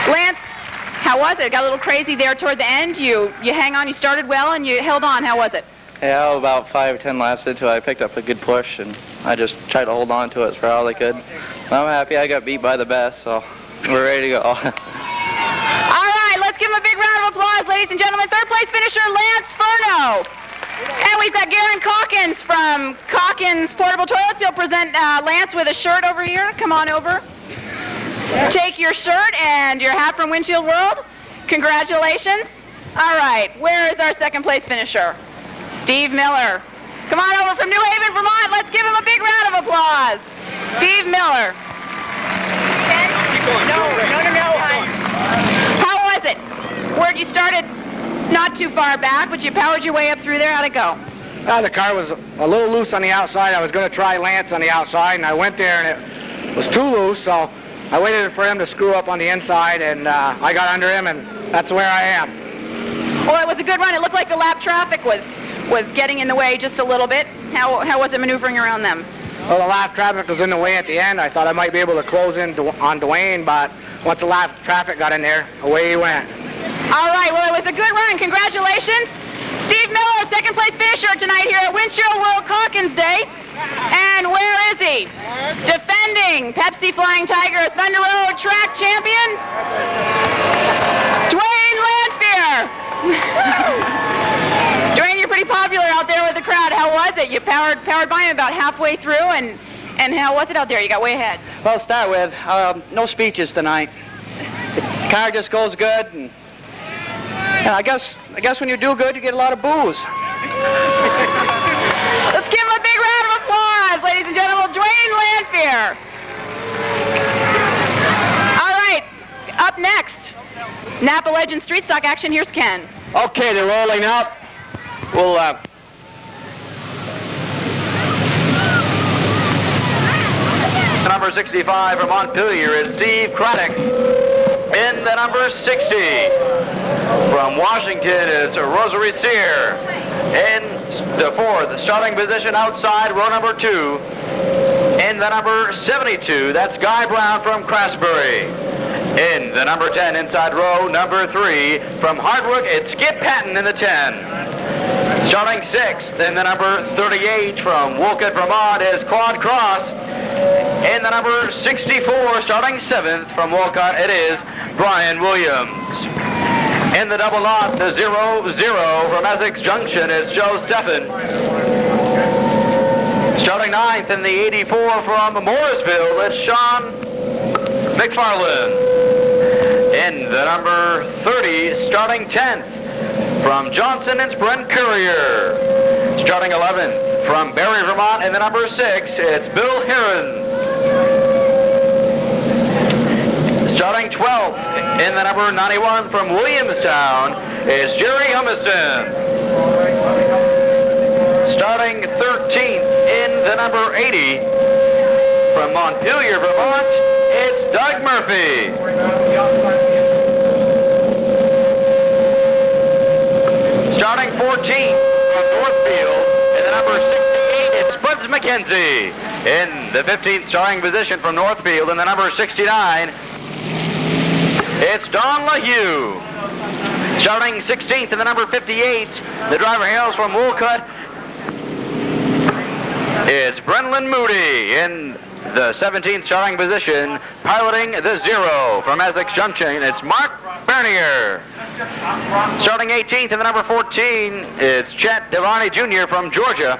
Speaker 7: Lance, how was it? Got a little crazy there toward the end. You hang on, you started well, and you held on. How was it?
Speaker 3: Yeah, about 5 or 10 laps into it, I picked up a good push, and I just tried to hold on to it as far as I could. I'm happy I got beat by the best, so we're ready to go.
Speaker 7: All right, let's give him a big round of applause, ladies and gentlemen. Third place finisher, Lance Furno. And we've got Garen Calkins from Calkins Portable Toilets. He'll present Lance with a shirt over here. Come on over. Take your shirt and your hat from Windshield World. Congratulations. All right, where is our second place finisher? Steve Miller. Come on over from New Haven, Vermont. Let's give him a big round of applause. Steve Miller. No. How was it? Where'd you started? Not too far back, but you powered your way up through there. How'd it go?
Speaker 10: The car was a little loose on the outside. I was going to try Lance on the outside, and I went there, and it was too loose, so I waited for him to screw up on the inside, and I got under him, and that's where I am.
Speaker 7: Well, it was a good run. It looked like the lap traffic was getting in the way just a little bit. How was it maneuvering around them?
Speaker 10: Well, the lap traffic was in the way at the end. I thought I might be able to close in on Dwayne, but once the lap traffic got in there, away he went.
Speaker 7: All right, well, it was a good run. Congratulations. Steve Miller, second place finisher tonight here at Windshield World Calkins Day. And where is he? Defending Pepsi Flying Tiger Thunder Road track champion, Dwayne Lamphere. Dwayne, you're pretty popular out there with the crowd. How was it? You powered by him about halfway through, and how was it out there? You got way ahead.
Speaker 11: Well, to start with, no speeches tonight. The car just goes good, and I guess when you do good, you get a lot of booze.
Speaker 7: Let's give him a big round of applause, ladies and gentlemen. Dwayne Lamphere. All right, up next, Napa Legend Street Stock action. Here's Ken.
Speaker 5: Okay, they're rolling up. We'll
Speaker 6: Number 65 from Montpelier is Steve Craddock. In the number 60 from Washington is Rosary Sear. In the fourth starting position outside row number 2. In the number 72, that's Guy Brown from Craftsbury. In the number 10 inside row number 3 from Hardwick, it's Skip Patton in the 10. Starting 6th in the number 38 from Wolcott, Vermont is Claude Cross. In the number 64, starting 7th from Wolcott, it is Brian Williams. In the double knot, the 0-0 from Essex Junction is Joe Steffen. Starting 9th in the 84 from Morrisville, it's Sean McFarland. In the number 30, starting 10th from Johnson, it's Brent Courier. Starting 11th from Barre, Vermont, in the number 6, it's Bill Heron. Starting 12th in the number 91 from Williamstown is Jerry Humiston. Starting 13th in the number 80 from Montpelier, Vermont, it's Doug Murphy. Starting 14th from Northfield in the number 68, it's Spuds McKenzie. In the 15th starting position from Northfield in the number 69, it's Don LaHue. Starting 16th in the number 58, the driver hails from Woolcut. It's Brendan Moody in the 17th starting position, piloting the 0 from Essex Junction. It's Mark Bernier. Starting 18th in the number 14, it's Chet Devaney Jr. from Georgia.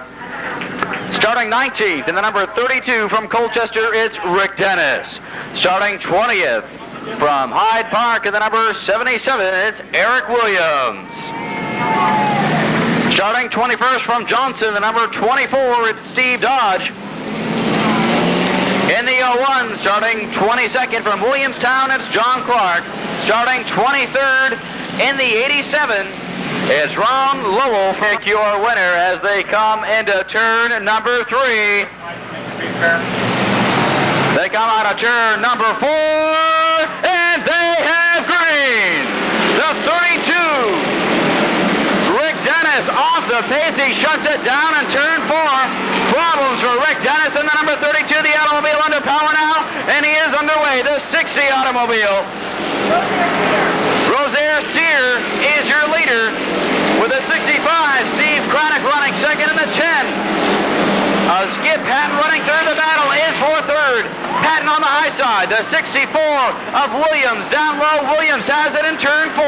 Speaker 6: Starting 19th in the number 32 from Colchester, it's Rick Dennis. Starting 20th from Hyde Park in the number 77, it's Eric Williams. Starting 21st from Johnson, the number 24, it's Steve Dodge. In the 01, starting 22nd from Williamstown, it's John Clark. Starting 23rd in the 87, it's Ron Lowell. Pick your winner as they come into turn number 3. They come out of turn number 4, and they have green. The 32, Rick Dennis off the pace. He shuts it down in turn 4. Problems for Rick Dennis in the number 32. The automobile under power now, and he is underway. The 60 automobile. Rosaire Sear is your leader with a 65. Steve Craddock running second in the 10. Skip Patton running third. The battle is for third. Patton on the high side. The 64 of Williams down low. Williams has it in turn 4.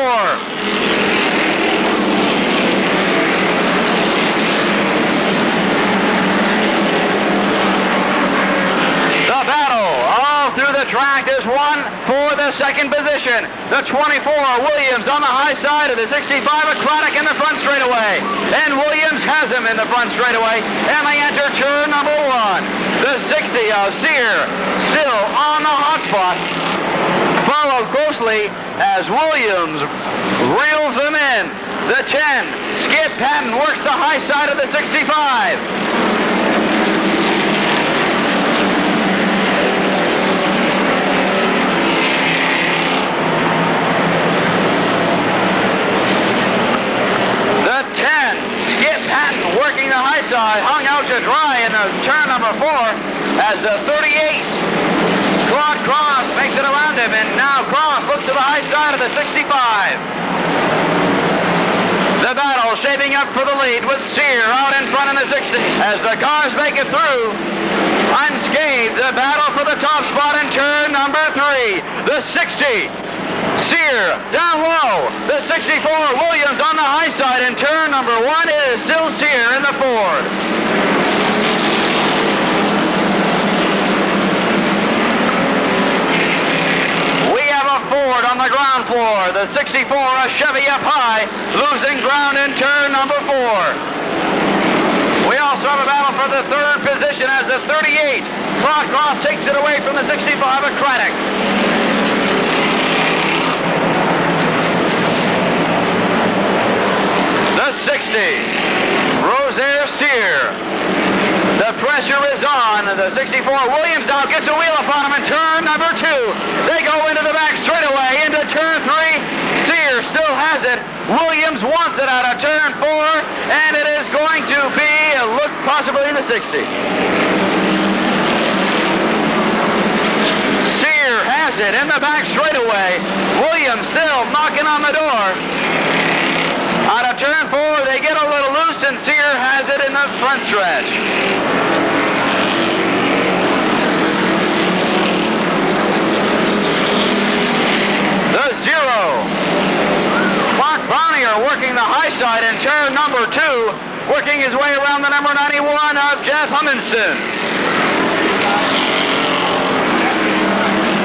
Speaker 6: The battle all through the track is won for the second position. The 24, Williams on the high side of the 65, Craddock in the front straightaway. And Williams has him in the front straightaway. And they enter turn number 1. The 60 of Sear still on the hot spot. Followed closely as Williams reels them in. The 10, Skip Patton works the high side of the 65. Working the high side, hung out to dry in the turn number 4 as the 38. Claude Cross makes it around him, and now Cross looks to the high side of the 65. The battle shaping up for the lead with Sear out in front in the 60. As the cars make it through unscathed, the battle for the top spot in turn number 3. The 60. Sear down low. The 64, Williams on the high side in turn number 1. It is still Sear in the Ford. We have a Ford on the ground floor. The 64, a Chevy up high, losing ground in turn number 4. We also have a battle for the third position as the 38. Claude Cross takes it away from the 65 of Craddock. The 60, Rosaire Sear. The pressure is on. The 64, Williams now gets a wheel upon him in turn number 2. They go into the back straightaway into turn 3. Sear still has it. Williams wants it out of turn 4, and it is going to be a look possibly in the 60. Sear has it in the back straightaway. Williams still knocking on the door. Out of turn 4, they get a little loose, and Sear has it in the front stretch. The 0. Mark Bernier working the high side in turn number 2, working his way around the number 91 of Jeff Hummingson.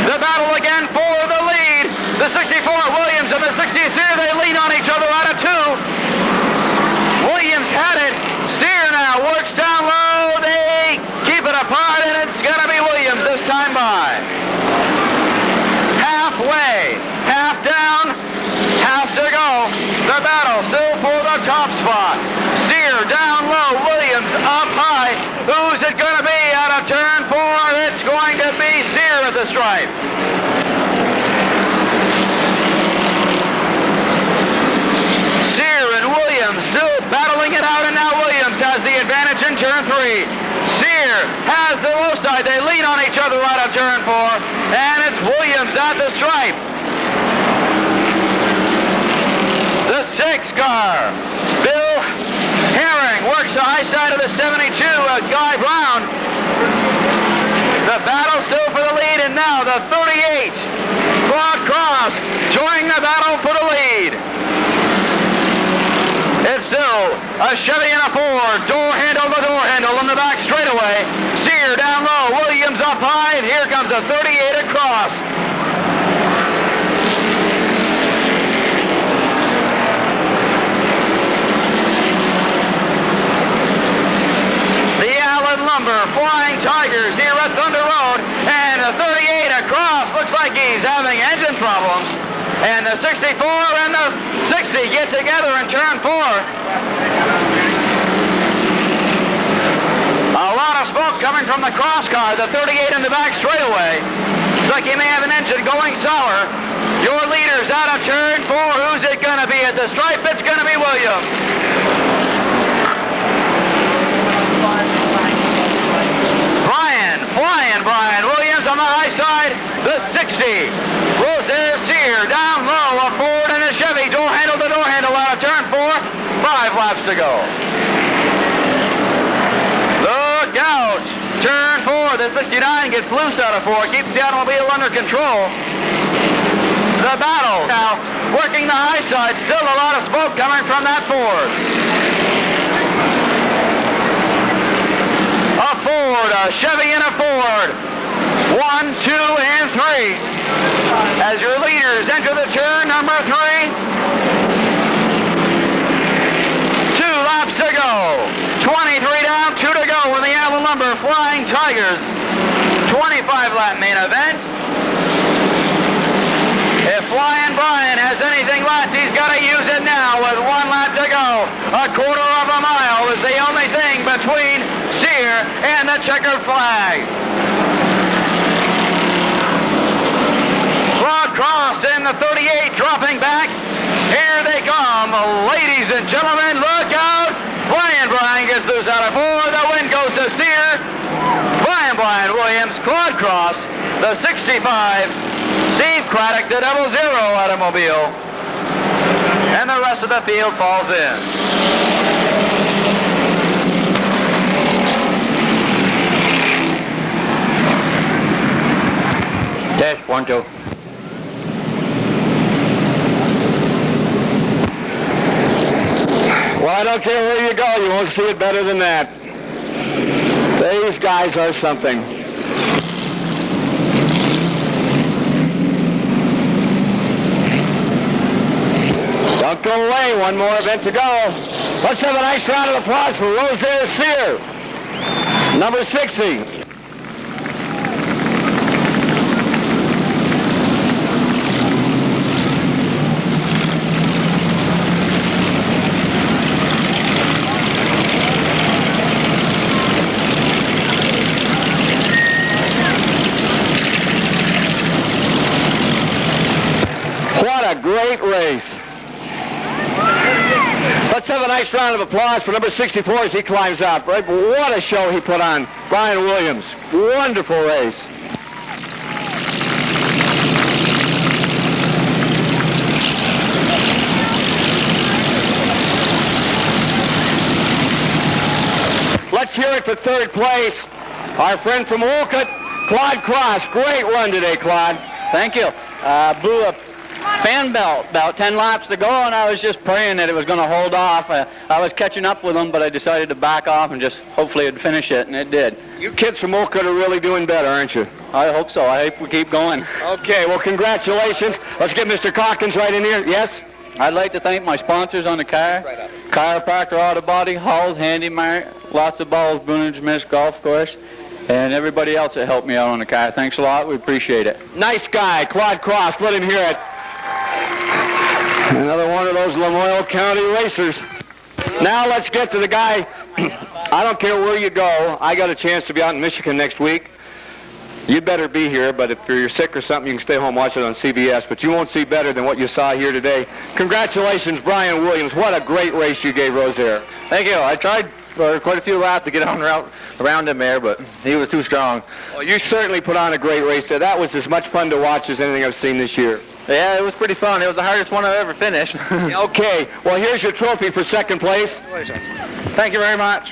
Speaker 6: The battle again for the lead. The 64, Williams, and the 60 Sear, they lean on each other out of 2. Williams had it. Sear now works down low. They keep it apart, and it's going to be Williams this time by. Halfway, half down, half to go. The battle still for the top spot. Sear down low, Williams up high. Who's it going to be out of turn 4? It's going to be Sear at the stripe. Sear and Williams still battling it out, and now Williams has the advantage in turn 3. Sear has the low side. They lean on each other out of turn 4, and it's Williams at the stripe. car. Bill Herring works the high side of the 72, Guy Brown. The battle still for the lead, and now the 38, Claude Cross, joining the battle for the lead. It's still a Chevy and a Ford, door handle to door handle in the back straightaway. Sear down low, Williams up high, and here comes the 38 across. The Allen Lumber Flying Tigers here at Thunder Road, and the 38 across looks like he's having engine problems. And the 64 and the 60 get together in turn 4. A lot of smoke coming from the cross car, the 38 in the back straightaway. Looks like he may have an engine going sour. Your leader's out of turn 4. Who's it going to be at the stripe? It's going to be Williams. Brian Williams on the high side, the 60. Rosaire Sear down low, a Ford and a Chevy, door handle to door handle out of turn 4. 5 laps to go. Look out! Turn 4, the 69 gets loose out of 4, keeps the automobile under control. The battle now working the high side, still a lot of smoke coming from that Ford. A Ford, a Chevy and a Ford. 1, 2, and 3. As your leaders enter the turn number 3. 2 laps to go. 23 down, 2 to go in the Allen Lumber Flying Tigers 25-lap main event. If Flying Brian has anything left, he's got to use it now with 1 lap to go. A quarter of a mile is the only thing between Sear and the checkered flag. Claude Cross in the 38 dropping back. Here they come, ladies and gentlemen, look out. Flying Brian gets loose out of 4. The win goes to Sear. Flying Brian Williams, Claude Cross, the 65. Steve Craddock, the 00 automobile. And the rest of the field falls in.
Speaker 5: Test 1, 2.
Speaker 1: Well, I don't care where you go, you won't see it better than that. These guys are something. Don't go away, one more event to go. Let's have a nice round of applause for Rosaire Sear, number 60. What a great race. Let's have a nice round of applause for number 64 as he climbs up. Right? What a show he put on. Brian Williams. Wonderful race. Let's hear it for third place. Our friend from Wolcott, Claude Cross. Great run today, Claude.
Speaker 11: Thank you. Blew a fan belt about 10 laps to go, and I was just praying that it was going to hold off. I was catching up with them, but I decided to back off and just hopefully it'd finish it, and it did.
Speaker 1: You kids from Wolcott are really doing better, aren't you?
Speaker 11: I hope so. I hope we keep going.
Speaker 1: Okay, well, congratulations. Let's get Mr. Calkins right in here. Yes?
Speaker 11: I'd like to thank my sponsors on the car, Chiropractor Auto Body, Halls, Handy Mart, Lots of Balls, Boonage Miss Golf Course, and everybody else that helped me out on the car. Thanks a lot. We appreciate it.
Speaker 1: Nice guy, Claude Cross. Let him hear it. Another one of those Lamoille County racers. Now let's get to the guy. I don't care where you go. I got a chance to be out in Michigan next week. You'd better be here, but if you're sick or something, you can stay home and watch it on CBS. But you won't see better than what you saw here today. Congratulations, Brian Williams. What a great race you gave Rosaire.
Speaker 3: Thank you. I tried for quite a few laps to get on around him there, but he was too strong.
Speaker 1: Well, you certainly put on a great race there. That was as much fun to watch as anything I've seen this year.
Speaker 3: Yeah, it was pretty fun. It was the hardest one I've ever finished.
Speaker 1: Okay, well, here's your trophy for second place.
Speaker 3: Thank you very much.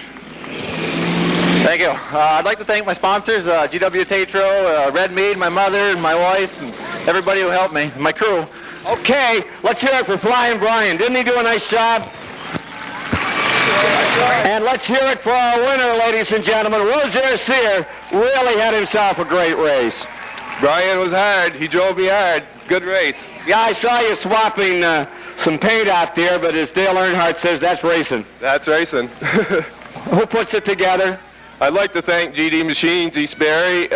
Speaker 3: Thank you. I'd like to thank my sponsors, GW Tatro, Red Mead, my mother, and my wife, and everybody who helped me, my crew.
Speaker 1: Okay, let's hear it for Flying Brian. Didn't he do a nice job? And let's hear it for our winner, ladies and gentlemen. Rozier Sear really had himself a great race.
Speaker 12: Brian was hard. He drove me hard. Good race.
Speaker 1: Yeah, I saw you swapping some paint out there, but as Dale Earnhardt says, that's racing.
Speaker 12: That's racing.
Speaker 1: Who puts it together?
Speaker 12: I'd like to thank GD Machines, East Barre,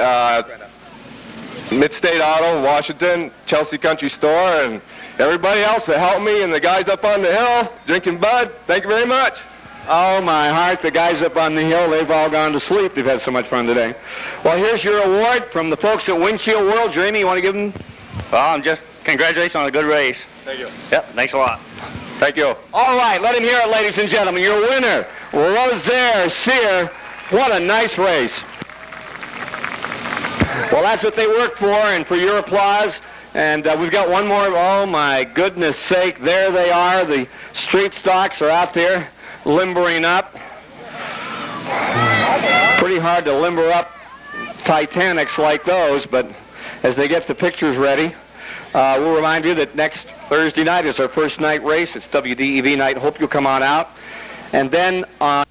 Speaker 12: Mid-State Auto, Washington, Chelsea Country Store, and everybody else that helped me, and the guys up on the hill drinking Bud. Thank you very much.
Speaker 1: Oh, my heart, the guys up on the hill, they've all gone to sleep. They've had so much fun today. Well, here's your award from the folks at Windshield World. Jamie, you want to give them?
Speaker 8: Well, just congratulations on a good race.
Speaker 12: Thank you.
Speaker 8: Yep, thanks a lot.
Speaker 12: Thank you.
Speaker 1: All right, let him hear it, ladies and gentlemen. Your winner, Rozier Sear. What a nice race. Well, that's what they worked for, and for your applause. And we've got one more. Oh, my goodness sake. There they are. The street stocks are out there limbering up. Pretty hard to limber up Titanics like those, but as they get the pictures ready, we'll remind you that next Thursday night is our first night race. It's WDEV night. Hope you'll come on out. And then on